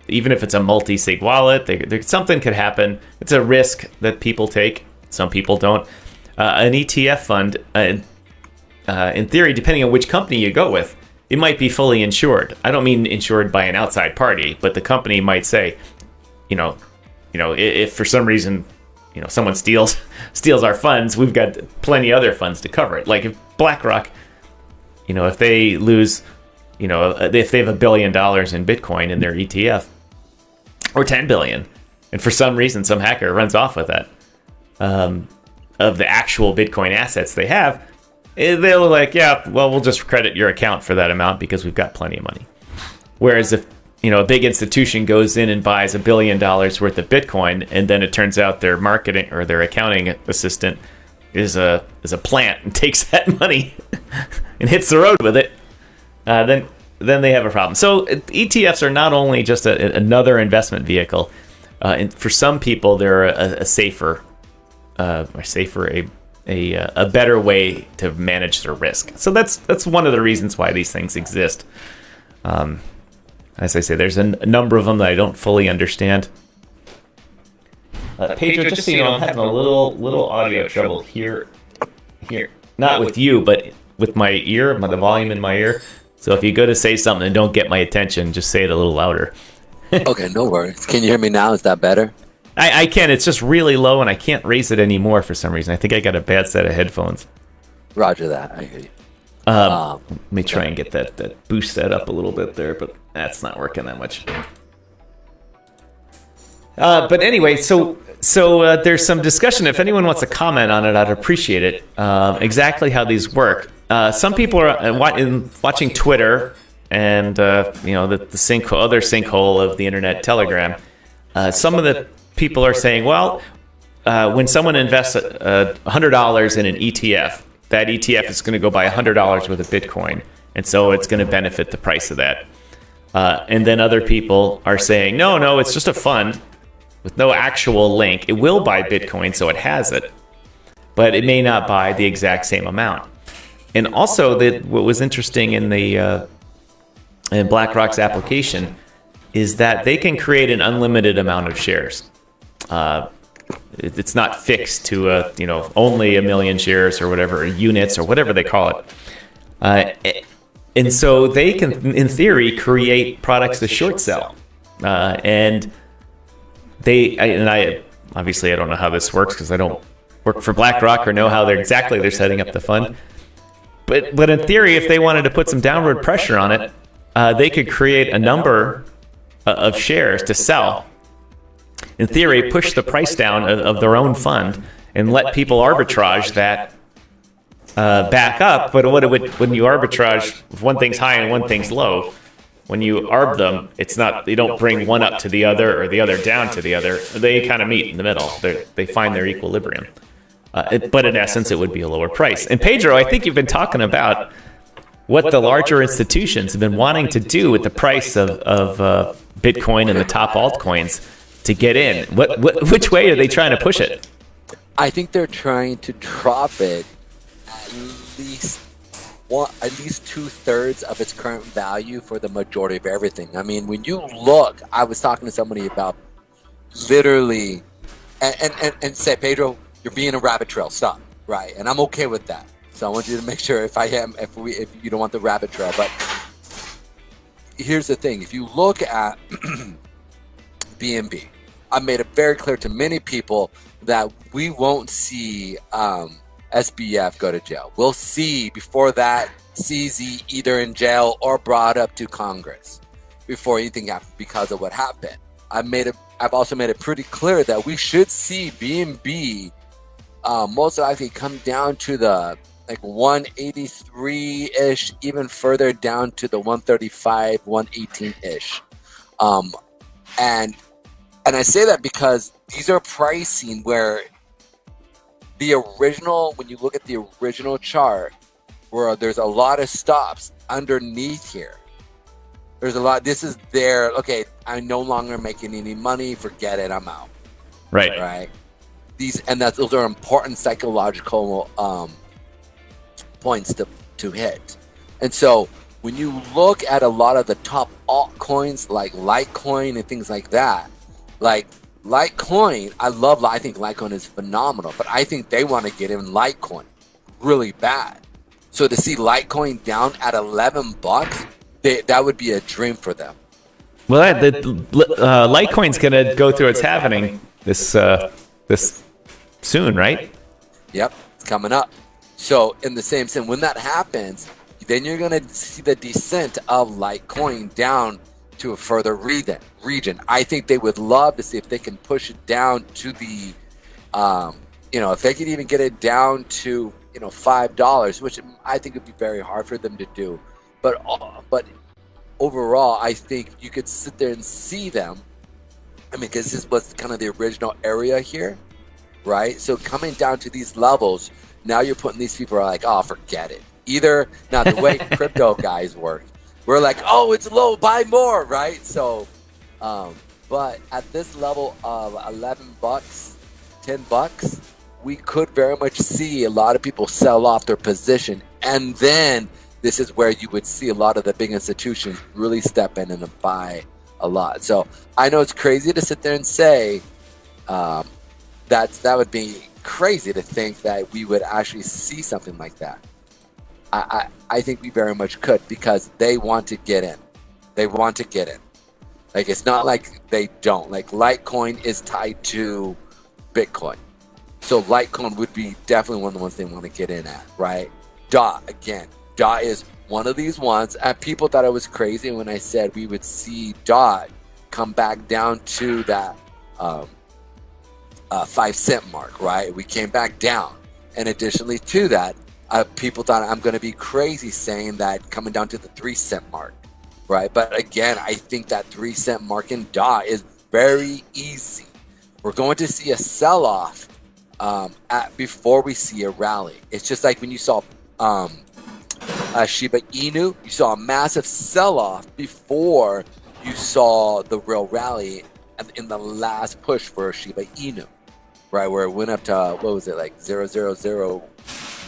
Even if it's a multi-sig wallet, something could happen. It's a risk that people take. Some people don't. An ETF fund, in theory, depending on which company you go with, it might be fully insured. I don't mean insured by an outside party, but the company might say, if for some reason, someone steals our funds, we've got plenty of other funds to cover it. Like if BlackRock, if they lose, if they have $1 billion in Bitcoin in their ETF, or 10 billion, and for some reason some hacker runs off with that, of the actual Bitcoin assets they have, they're like, yeah, well, we'll just credit your account for that amount because we've got plenty of money. Whereas if a big institution goes in and buys $1 billion worth of Bitcoin, and then it turns out their marketing or their accounting assistant is a plant and takes that money and hits the road with it, then they have a problem. So ETFs are not only just another investment vehicle. And for some people, they're a better way to manage their risk. So that's one of the reasons why these things exist. As I say, there's a number of them that I don't fully understand. Pedro, just so you know, I'm having a little audio trouble here. Not with you, but with my ear, the volume in my ear. So if you go to say something and don't get my attention, just say it a little louder. Okay, no worries. Can you hear me now? Is that better? I can. It's just really low, and I can't raise it anymore for some reason. I think I got a bad set of headphones. Roger that. I hear you. Let me try and get that boost set up a little bit there, but that's not working that much. But anyway, so there's some discussion. If anyone wants to comment on it, I'd appreciate it. Exactly how these work. Some people are watching Twitter and the other sinkhole of the internet, Telegram. Some of the people are saying, well, when someone invests $100 in an ETF, that ETF is going to go buy $100 worth of Bitcoin, and so it's going to benefit the price of that. And then other people are saying, no, it's just a fund with no actual link. It will buy Bitcoin, so it has it, but it may not buy the exact same amount. And also, what was interesting in BlackRock's application is that they can create an unlimited amount of shares. It's not fixed to only 1 million shares or whatever, units or whatever they call it. And so they can, in theory, create products to short sell. And I obviously I don't know how this works because I don't work for BlackRock or know how they're setting up the fund. But in theory, if they wanted to put some downward pressure on it, they could create a number of shares to sell. In theory, push the price down of their own fund and let people arbitrage that back up. But when you arbitrage, if one thing's high and one thing's low, when you arb them, it's not, you don't bring one up to the other or the other down to the other. They kind of meet in the middle. They find their equilibrium. But in essence, it would be a lower price. And Pedro, I think you've been talking about what the larger institutions have been wanting to do with the price of Bitcoin and the top altcoins to get in. Which way are they trying to push it? I think they're trying to drop it at least 2/3 of its current value for the majority of everything. I mean, when you look, I was talking to somebody about literally, and say, Pedro, you're being a rabbit trail. Stop, right? And I'm okay with that. So I want you to make sure if you don't want the rabbit trail. But here's the thing: if you look at BNB, I made it very clear to many people that we won't see SBF go to jail. We'll see before that CZ either in jail or brought up to Congress before anything happens because of what happened. I've also made it pretty clear that we should see BNB most likely come down to the 183-ish, even further down to the 135, 118-ish. And I say that because these are pricing where the original, when you look at the original chart, where there's a lot of stops underneath here. There's a lot. This is there. Okay, I'm no longer making any money. Forget it. I'm out. Right. Those are important psychological points to hit. And so when you look at a lot of the top altcoins like Litecoin and things like that, like Litecoin, I think Litecoin is phenomenal, but I think they want to get in Litecoin really bad. So to see Litecoin down at $11, that would be a dream for them. Well, Litecoin's going to go through its halvening this soon, right? Yep, it's coming up. So in the same sense, when that happens, then you're going to see the descent of Litecoin down to a further region. I think they would love to see if they can push it down to the, if they could even get it down to, $5, which I think would be very hard for them to do. But overall, I think you could sit there and see them. I mean, because this was kind of the original area here, right? So coming down to these levels, now you're putting these people are like, oh, forget it. Either, now the way crypto guys work, we're like, oh, it's low, buy more, right? So, but at this level of $11, $10, we could very much see a lot of people sell off their position. And then this is where you would see a lot of the big institutions really step in and buy a lot. So I know it's crazy to sit there and say that would be crazy to think that we would actually see something like that. I think we very much could, because they want to get in. They want to get in. Like, it's not like they don't. Like, Litecoin is tied to Bitcoin. So Litecoin would be definitely one of the ones they want to get in at, right? DOT is one of these ones. And people thought it was crazy when I said we would see DOT come back down to that 5-cent mark, right? We came back down. And additionally to that, people thought I'm going to be crazy saying that coming down to the 3-cent mark, right? But again, I think that 3-cent mark in DOT is very easy. We're going to see a sell-off before we see a rally. It's just like when you saw Shiba Inu, you saw a massive sell-off before you saw the real rally in the last push for Shiba Inu, right? Where it went up to, what was it, like 0009?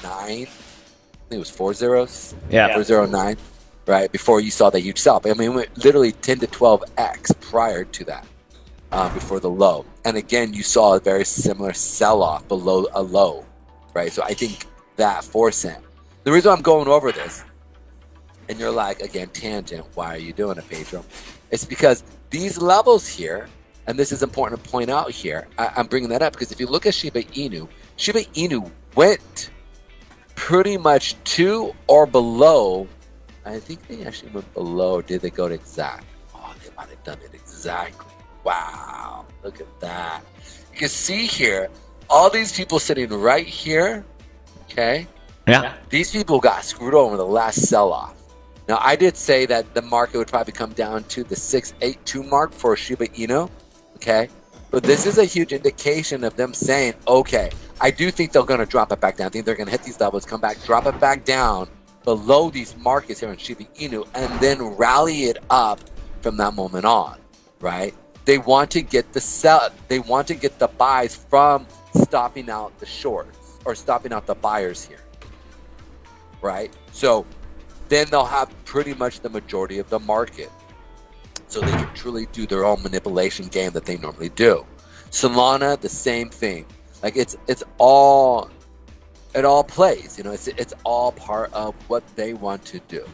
I think it was 4 zeros. Yeah. 409, right? Before you saw that huge sell-off. I mean, it went literally 10 to 12x prior to that, before the low. And again, you saw a very similar sell-off below a low, right? So I think that 4-cent. The reason I'm going over this, and you're like, again, tangent, why are you doing it, Pedro? It's because these levels here and this is important to point out here. I'm bringing that up because if you look at Shiba Inu went pretty much to or below. I think they actually went below. Did they go to exact? Oh, they might have done it exactly. Wow, look at that. You can see here, all these people sitting right here, okay? Yeah. These people got screwed over the last sell-off. Now, I did say that the market would probably come down to the 682 mark for Shiba Inu, okay? But this is a huge indication of them saying, okay, I do think they're going to drop it back down. I think they're going to hit these levels, come back, drop it back down below these markets here in Shiba Inu, and then rally it up from that moment on, right? They want to get the sell. They want to get the buys from stopping out the shorts or stopping out the buyers here, right? So then they'll have pretty much the majority of the market, so they can truly do their own manipulation game that they normally do. Solana, the same thing. Like it all plays. You know, it's all part of what they want to do.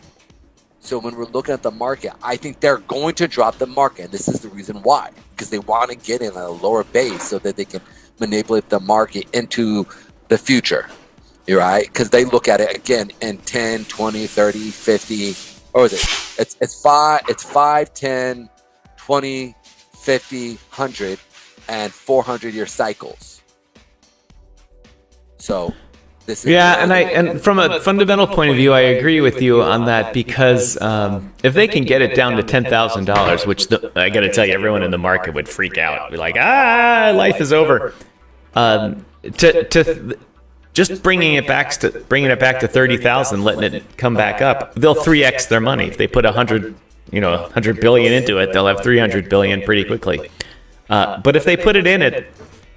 So when we're looking at the market, I think they're going to drop the market. And this is the reason why. Because they want to get in at a lower base so that they can manipulate the market into the future. You're right? Because they look at it again in 10, 20, 30, 50. Or is it? It's 5, 10, 20, 50, 100, and 400-year cycles. So this is and from a fundamental point of view, I agree with you on that because if they can get it down to $10,000, which I got to tell you, everyone in the market would freak out, be like, life is over. Just bringing it back to 30,000, letting it come back up, they'll 3x their money. If they put 100 billion into it, they'll have 300 billion pretty quickly. But if they put it in it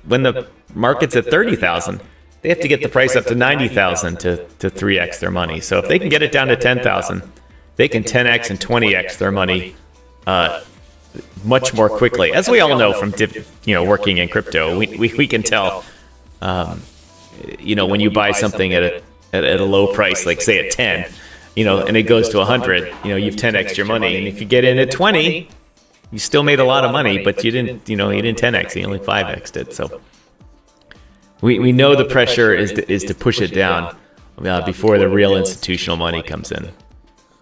when the market's at 30,000. They have to get the price up to 90,000 to 3x their money. So if they can get it down to 10,000, they can 10x and 20x their money much more quickly. As we all know from working in crypto, we can tell. When you buy something at a low price, like say at 10, and it goes to 100, you've 10x your money. And if you get in at 20, you still made a lot of money, but you didn't 10x, you only 5x'd it. So. We know the pressure is to push it down before the real institutional money comes in.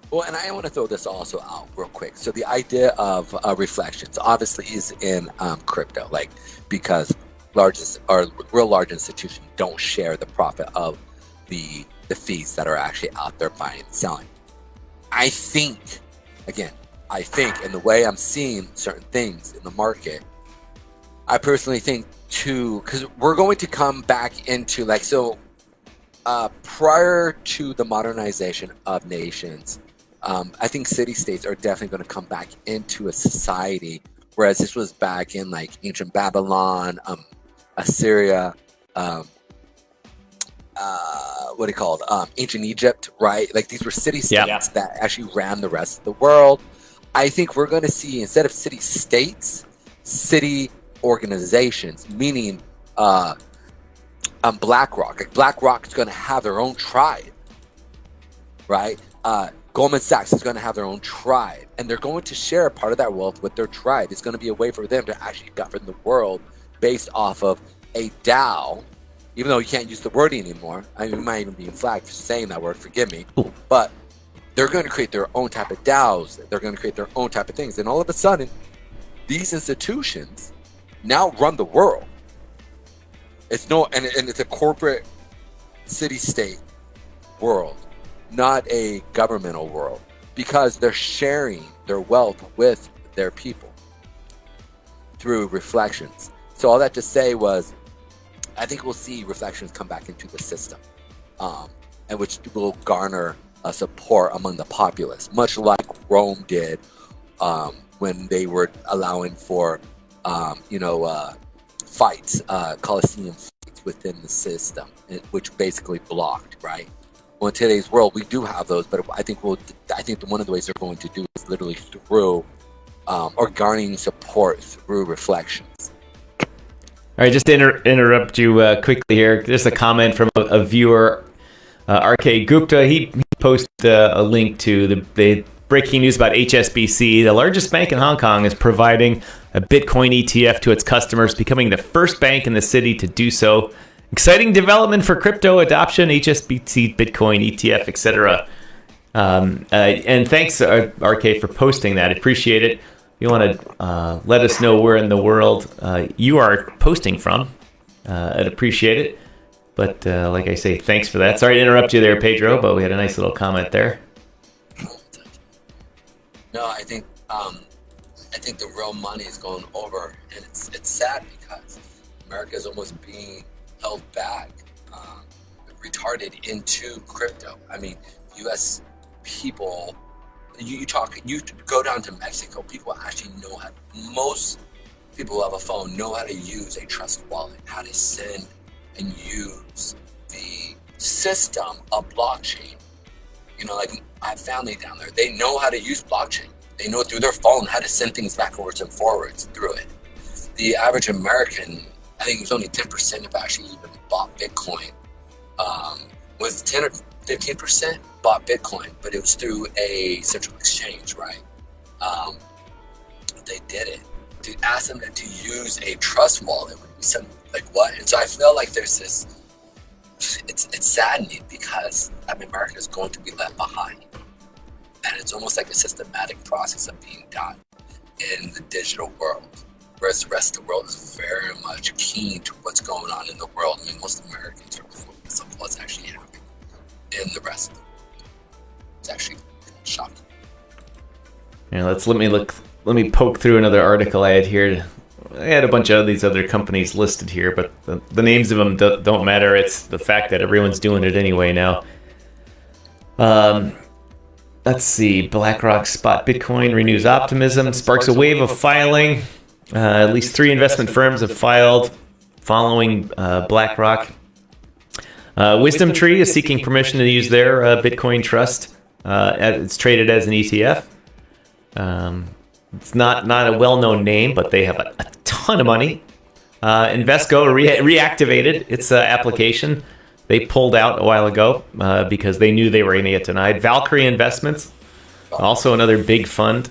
Well, and I want to throw this also out real quick. So the idea of reflections obviously is in crypto, like because real large institutions don't share the profit of the fees that are actually out there buying and selling. I think, in the way I'm seeing certain things in the market, I personally think because we're going to come back into prior to the modernization of nations, I think city-states are definitely going to come back into a society, whereas this was back in like ancient Babylon, Assyria, ancient Egypt, right? Like these were city-states that actually ran the rest of the world. I think we're going to see, instead of city-states, city organizations, meaning BlackRock. Like BlackRock is going to have their own tribe, right? Goldman Sachs is going to have their own tribe, and they're going to share a part of that wealth with their tribe. It's going to be a way for them to actually govern the world based off of a DAO, even though you can't use the word anymore. I mean, we might even be flagged for saying that word, forgive me. Ooh. But they're going to create their own type of DAOs. They're going to create their own type of things. And all of a sudden, these institutions now run the world. It's it's a corporate city-state world, not a governmental world, because they're sharing their wealth with their people through reflections. So all that to say was, I think we'll see reflections come back into the system, and which will garner support among the populace, much like Rome did when they were allowing for fights, Colosseum fights within the system, which basically blocked, right? Well, in today's world, we do have those, but I think one of the ways they're going to do is literally through or garnering support through reflections. All right, just to interrupt you quickly here, there's a comment from a viewer, RK Gupta. He posted a link to breaking news about HSBC. The largest bank in Hong Kong is providing a Bitcoin ETF to its customers, becoming the first bank in the city to do so. Exciting development for crypto adoption, HSBC, Bitcoin, ETF, etc. And thanks, RK, for posting that. I appreciate it. You want to let us know where in the world you are posting from. I'd appreciate it. But like I say, thanks for that. Sorry to interrupt you there, Pedro, but we had a nice little comment there. No, I think the real money is going over, and it's sad because America is almost being held back, retarded into crypto. I mean, U.S. people, you go down to Mexico, people actually know how. Most people who have a phone know how to use a trust wallet, how to send and use the system of blockchain. You know, like I have family down there. They know how to use blockchain. They know through their phone how to send things backwards and forwards through it. The average American, I think it was only 10% have actually even bought Bitcoin. Was 10 or 15% bought Bitcoin, but it was through a central exchange, right? They did it. To ask them to use a trust wallet would be something like what? And so I feel like there's this, it's saddening because America is going to be left behind. And it's almost like a systematic process of being done in the digital world, whereas the rest of the world is very much keen to what's going on in the world. I mean, most Americans are focused on what's actually happening in the rest of the world. It's actually shocking. Yeah, let me poke through another article I had here. I had a bunch of these other companies listed here, but the names of them don't matter. It's the fact that everyone's doing it anyway now. Let's see. BlackRock spot Bitcoin renews optimism, sparks a wave of filing. At least 3 investment firms have filed following BlackRock. Wisdom Tree is seeking permission to use their Bitcoin trust. It's traded as an ETF. It's not a well-known name, but they have a ton of money. Invesco reactivated its application. They pulled out a while ago because they knew they were going to get denied. Valkyrie Investments, also another big fund.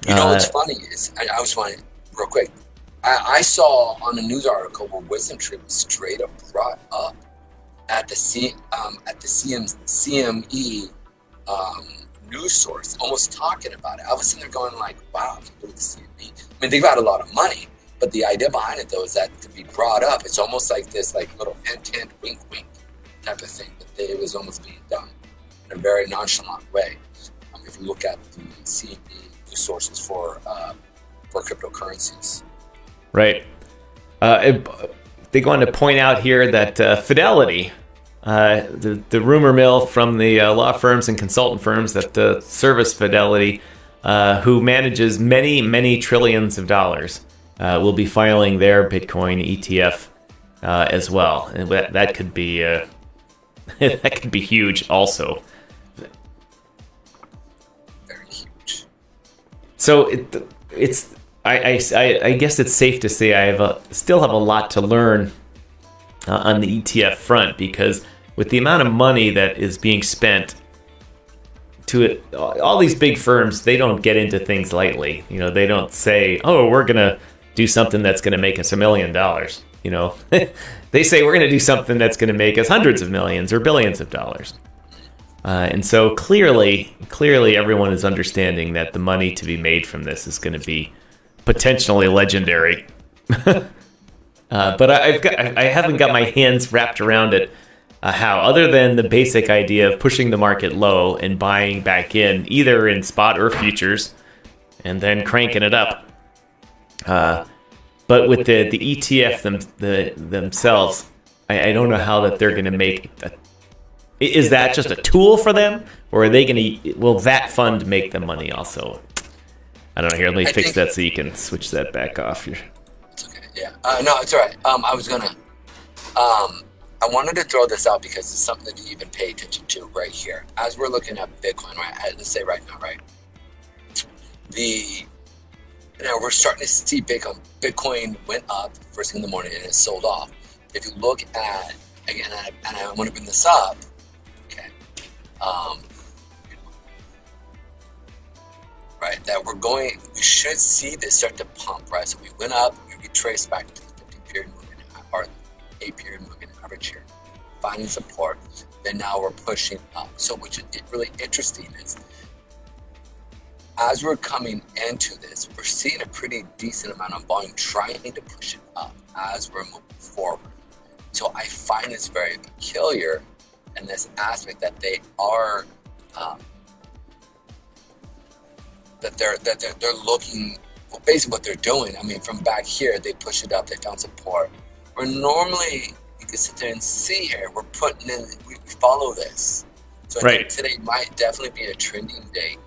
You know what's funny is, I was finding real quick. I saw on a news article where Wisdom Tree was straight up brought up at the CME news source, almost talking about it. I was sitting there going like, wow, look at the CME. I mean, they've got a lot of money, but the idea behind it though is that to be brought up, it's almost like this like little hint, wink, wink type of thing. That it was almost being done in a very nonchalant way. If you look at the CME news sources for cryptocurrencies. Right. They go on to point out here that Fidelity, the rumor mill from the law firms and consultant firms that service Fidelity, who manages many, many trillions of dollars, will be filing their Bitcoin ETF as well, and that could be that could be huge also. Very huge. So it's I guess it's safe to say I still have a lot to learn on the ETF front, because with the amount of money that is being spent to it, all these big firms, they don't get into things lightly. You know, they don't say, "Oh, we're gonna do something that's gonna make us $1 million." You know, they say we're gonna do something that's gonna make us hundreds of millions or billions of dollars. And so clearly, everyone is understanding that the money to be made from this is going to be potentially legendary. But I haven't got my hands wrapped around it. How, other than the basic idea of pushing the market low and buying back in, either in spot or futures, and then cranking it up. But with the ETF themselves, I don't know how that they're going to make. Is that just a tool for them, or are they going to? Will that fund make them money also? I don't know. Here, let me fix that so you can switch that back off here. It's okay. Yeah. No, it's all right. I wanted to throw this out because it's something to even pay attention to right here. As we're looking at Bitcoin, right? Let's say right now, right? We're starting to see Bitcoin went up first thing in the morning and it sold off. If you look at, again, and I want to bring this up, okay? right? That we should see this start to pump, right? So we went up, we retraced back to the 50-period moving or 8-period moving average here, finding support. Then now we're pushing up. So which is really interesting is, as we're coming into this, we're seeing a pretty decent amount of volume trying to push it up as we're moving forward. So I find this very peculiar in this aspect that they are, that they're looking, well, basically what they're doing. I mean, from back here, they push it up, they found support. Where normally you can sit there and see here, we're putting in, we follow this. So I think today might definitely be a trending day.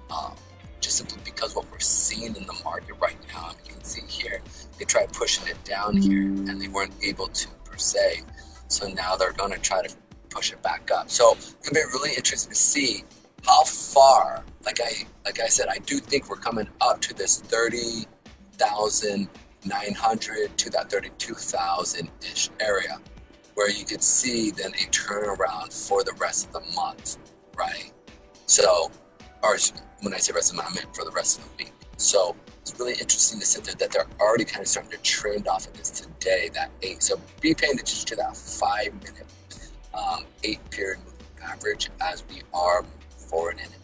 Just simply because what we're seeing in the market right now. You can see here, they tried pushing it down here and they weren't able to per se. So now they're going to try to push it back up. So it's going to be really interesting to see how far, like I said, I do think we're coming up to this 30,900 to that 32,000-ish area where you could see then a turnaround for the rest of the month, right? So, or when I say rest of the month, I meant for the rest of the week. So it's really interesting to sit there that they're already kind of starting to trend off of this today, that 8. So be paying attention to that 5-minute 8-period moving average as we are moving forward in it.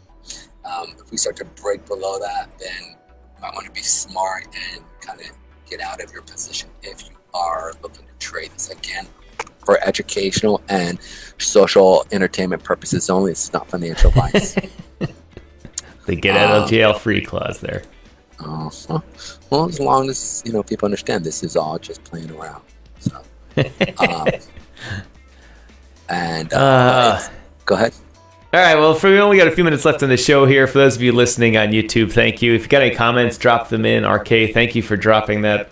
If we start to break below that, then you might want to be smart and kind of get out of your position if you are looking to trade this. Again, for educational and social entertainment purposes only. It's not financial advice. The get out of jail free clause there. Well, as long as people understand this is all just playing around. So, go ahead. All right. Well, we only got a few minutes left in the show here. For those of you listening on YouTube, thank you. If you got any comments, drop them in. RK, thank you for dropping that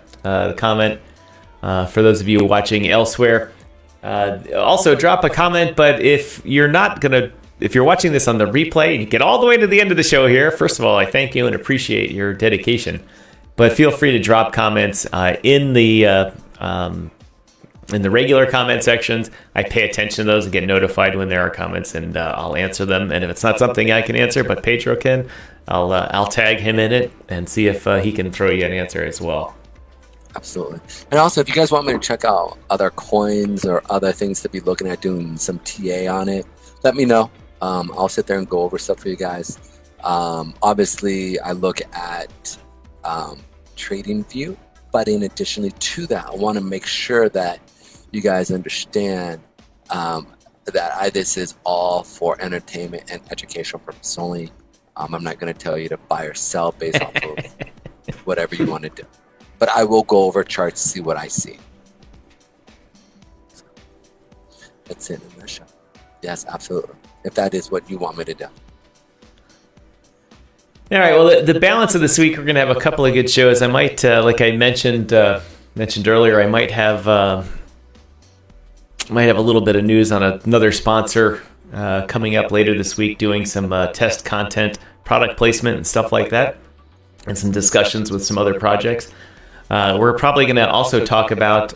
comment. For those of you watching elsewhere, also drop a comment. But if you're watching this on the replay and you get all the way to the end of the show here, first of all, I thank you and appreciate your dedication. But feel free to drop comments in the regular comment sections. I pay attention to those and get notified when there are comments, and I'll answer them. And if it's not something I can answer, but Pedro can, I'll tag him in it and see if he can throw you an answer as well. Absolutely. And also, if you guys want me to check out other coins or other things to be looking at, doing some TA on it, let me know. I'll sit there and go over stuff for you guys. Obviously, I look at TradingView, but in addition to that, I want to make sure that you guys understand that this is all for entertainment and educational purpose only. I'm not going to tell you to buy or sell based off of whatever you want to do. But I will go over charts, see what I see. So, that's it in a nutshell. Yes, absolutely. If that is what you want me to do. All right. Well, the balance of this week, we're going to have a couple of good shows. I might, like I mentioned earlier, I might have a little bit of news on another sponsor coming up later this week, doing some test content, product placement, and stuff like that, and some discussions with some other projects. We're probably going to also talk about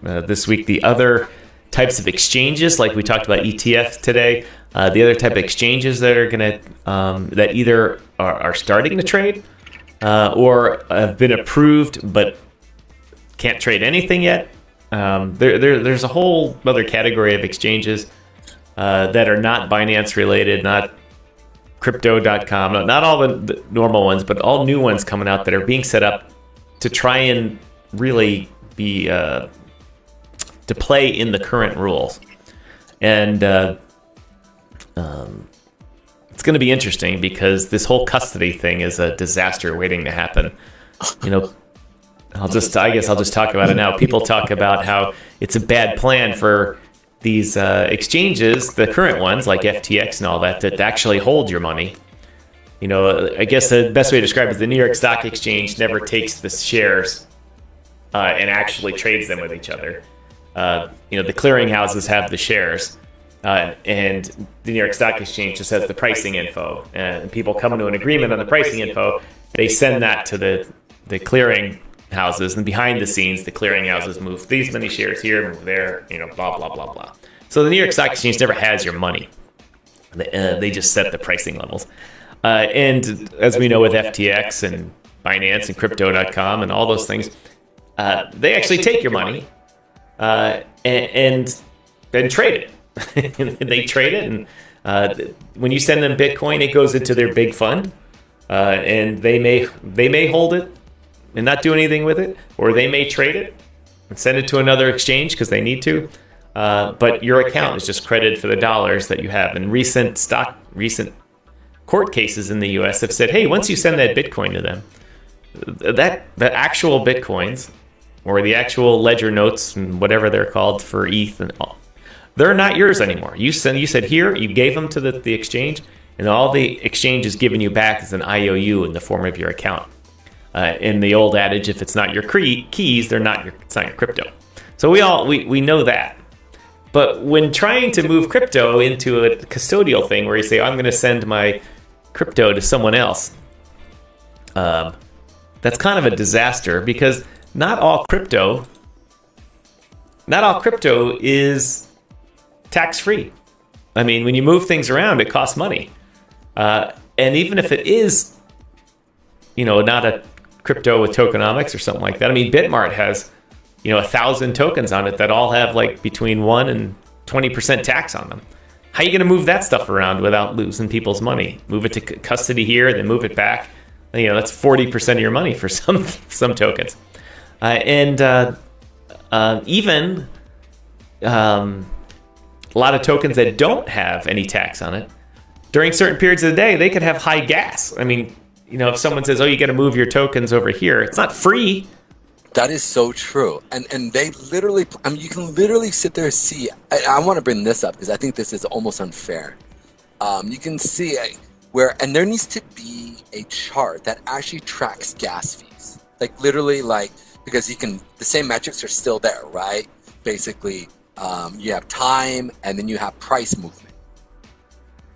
this week the other types of exchanges, like we talked about ETF today. The other type of exchanges that are going to that either are starting to trade or have been approved but can't trade anything yet. There's a whole other category of exchanges that are not Binance related, not Crypto.com, not all the normal ones, but all new ones coming out that are being set up to try and really be to play in the current rules. And it's going to be interesting because this whole custody thing is a disaster waiting to happen. I guess I'll just talk about it now. People talk about how it's a bad plan for these exchanges, the current ones like FTX and all that, that actually hold your money. I guess the best way to describe it is the New York Stock Exchange never takes the shares and actually trades them with each other. The clearinghouses have the shares, and the New York Stock Exchange just has the pricing info. And people come to an agreement on the pricing info. They send that to the clearing houses, and behind the scenes, the clearing houses move these many shares here, move there, blah, blah, blah, blah. So the New York Stock Exchange never has your money. They just set the pricing levels. And as we know with FTX and Binance and Crypto.com and all those things, they actually take your money and trade it. They trade it, and when you send them Bitcoin, it goes into their big fund, and they may hold it and not do anything with it, or they may trade it and send it to another exchange because they need to. But your account is just credited for the dollars that you have. And recent court cases in the U.S. have said, hey, once you send that Bitcoin to them, the actual Bitcoins or the actual ledger notes and whatever they're called for ETH and all, they're not yours anymore. You said here, you gave them to the exchange, and all the exchange is giving you back is an IOU in the form of your account. In the old adage, if it's not your keys, it's not your crypto. So we know that. But when trying to move crypto into a custodial thing where you say, I'm going to send my crypto to someone else, that's kind of a disaster, because not all crypto is tax-free. I mean, when you move things around, it costs money. And even if it is, not a crypto with tokenomics or something like that. I mean, Bitmart has, 1,000 tokens on it that all have like between 1 and 20% tax on them. How are you going to move that stuff around without losing people's money? Move it to custody here, then move it back. That's 40% of your money for some tokens. Even a lot of tokens that don't have any tax on it, during certain periods of the day, they could have high gas. I mean, if someone says, oh, you got to move your tokens over here, it's not free. That is so true. And they literally, you can literally sit there and see. I want to bring this up because I think this is almost unfair. You can see and there needs to be a chart that actually tracks gas fees. Like literally, because the same metrics are still there, right? Basically, you have time and then you have price movement.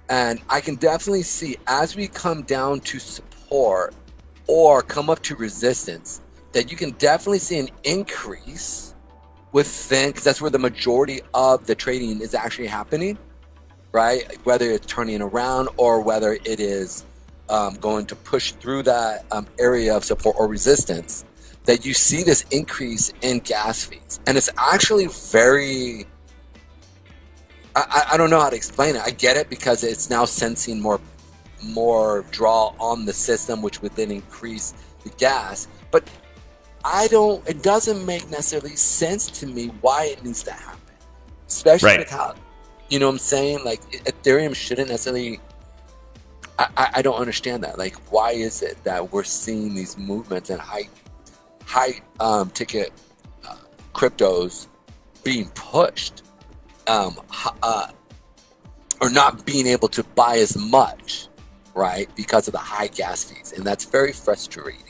And I can definitely see as we come down to support or come up to resistance, that you can definitely see an increase within, because that's where the majority of the trading is actually happening, right? Whether it's turning around or whether it is going to push through that area of support or resistance, that you see this increase in gas fees. And it's actually very, I don't know how to explain it. I get it because it's now sensing more draw on the system, which would then increase the gas. But it doesn't make necessarily sense to me why it needs to happen, especially with how, what I'm saying? Like Ethereum shouldn't necessarily, I don't understand that. Like, why is it that we're seeing these movements and high ticket cryptos being pushed, or not being able to buy as much, right? Because of the high gas fees. And that's very frustrating.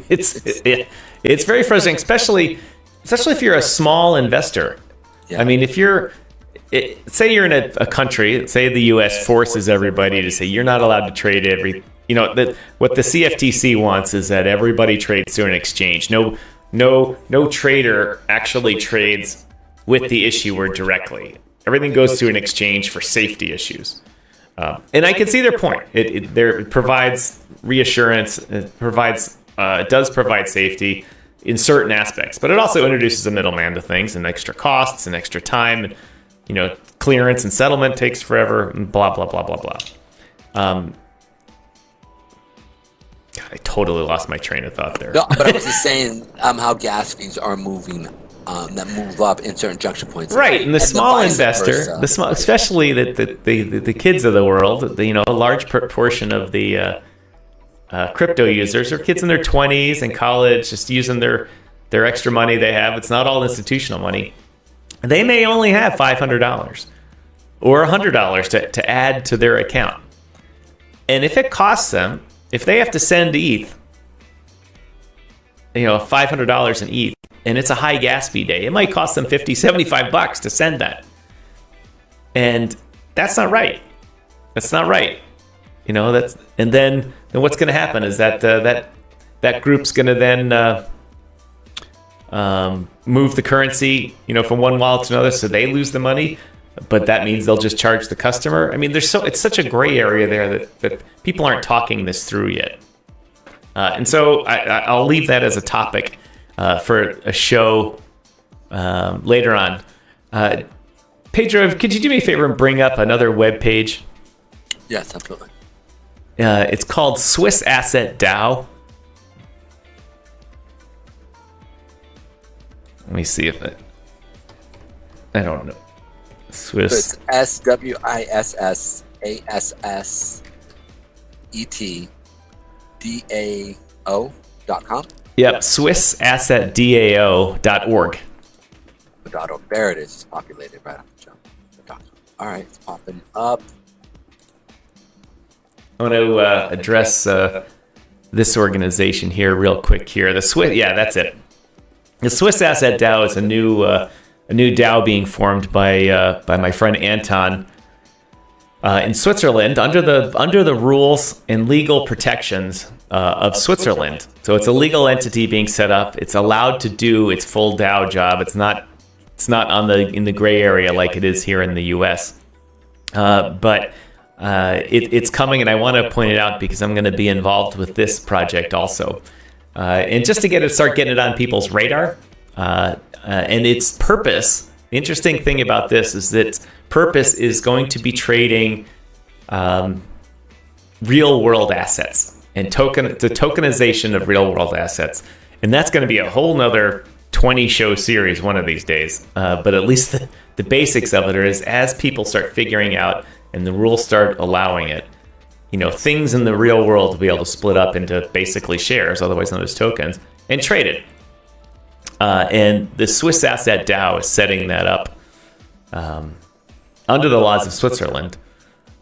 It's very frustrating, especially if you're a small investor. Yeah. I mean, if say you're in a country, say the U.S. forces everybody to say you're not allowed to trade what the CFTC wants is that everybody trades through an exchange. No trader actually trades with the issuer directly. Everything goes through an exchange for safety issues. And I can see their point. It provides reassurance. It does provide safety in certain aspects, but it also introduces a middleman to things and extra costs and extra time, and clearance and settlement takes forever. And blah blah blah blah blah. God, I totally lost my train of thought there. No, but I was just saying how gas fees are moving. That move up in certain junction points, right? And the small investor, especially the kids of the world, a large portion of the crypto users are kids in their 20s in college, just using their extra money they have. It's not all institutional money. They may only have $500 or $100 to add to their account, and if it costs them, if they have to send ETH, $500 in ETH. And it's a high gas fee day, it might cost them $50, $75 to send that. And that's not right. That's not right. And then what's going to happen is that that group's going to then move the currency, from one wallet to another, so they lose the money. but that means they'll just charge the customer. I mean, it's such a gray area there that people aren't talking this through yet. And so I'll leave that as a topic for a show later on. Pedro, could you do me a favor and bring up another web page? Yes, absolutely. It's called Swiss Asset DAO. Let me see if I don't know. Swiss. So it's SWISSASSETDAO.com. Yep, SwissAssetDAO.org. There it is. It's populated right off the jump. All right, it's popping up. I want to address this organization here real quick here. The Swiss, yeah, that's it. The Swiss Asset DAO is a new DAO being formed by my friend Anton in Switzerland under the rules and legal protections of Switzerland. So it's a legal entity being set up. It's allowed to do its full DAO job. It's not in the gray area like it is here in the U.S. But it's coming, and I want to point it out because I'm going to be involved with this project also. And just to start getting it on people's radar, and its purpose. The interesting thing about this is that its purpose is going to be trading real world assets and the tokenization of real world assets, and that's going to be a whole nother 20 show series one of these days. But at least the basics of it is as people start figuring out and the rules start allowing it. Things in the real world will be able to split up into basically shares, otherwise known as tokens, and trade it. And the Swiss Asset DAO is setting that up under the laws of Switzerland.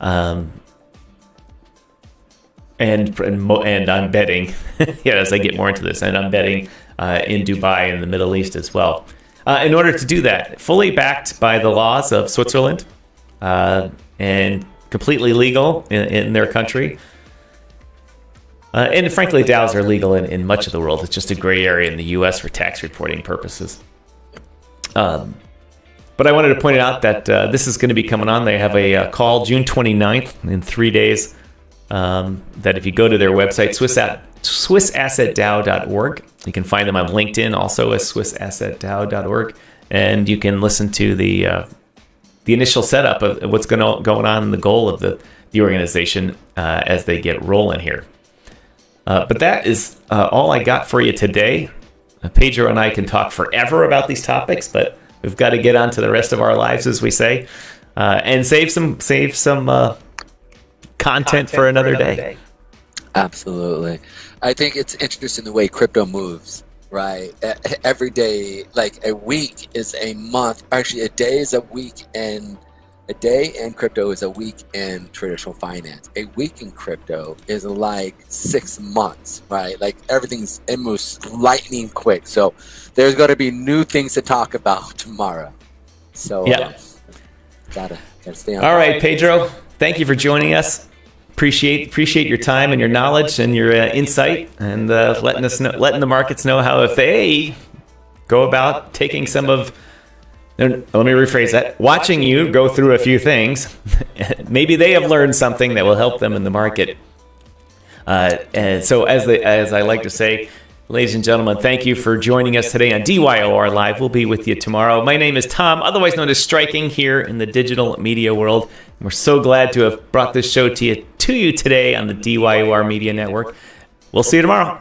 And I'm betting, as I get more into this, and I'm betting in Dubai and the Middle East as well. In order to do that, fully backed by the laws of Switzerland and completely legal in their country. And frankly, DAOs are legal in much of the world. It's just a gray area in the U.S. for tax reporting purposes. But I wanted to point out that this is going to be coming on. They have a call June 29th in 3 days. That if you go to their website, SwissAssetDAO.org, you can find them on LinkedIn also as SwissAssetDAO.org, and you can listen to the initial setup of what's going on and the goal of the organization as they get rolling here. But that is all I got for you today. Pedro and I can talk forever about these topics, but we've got to get on to the rest of our lives, as we say, and save some content for another day. Absolutely. I think it's interesting the way crypto moves, right? Every day, like a week is a month. Actually, a day is a week, and a day in crypto is a week in traditional finance. A week in crypto is like 6 months, right? Like it moves lightning quick. So there's going to be new things to talk about tomorrow. So yeah, gotta stay on. All right, Pedro, thank you for joining us. Appreciate your time and your knowledge and your insight, and letting the markets know how if they go about taking some of. Let me rephrase that. Watching you go through a few things, maybe they have learned something that will help them in the market. And so, as I like to say, ladies and gentlemen, thank you for joining us today on DYOR Live. We'll be with you tomorrow. My name is Tom, otherwise known as Striking, here in the digital media world. We're so glad to have brought this show to you today on the DYOR Media Network. We'll see you tomorrow.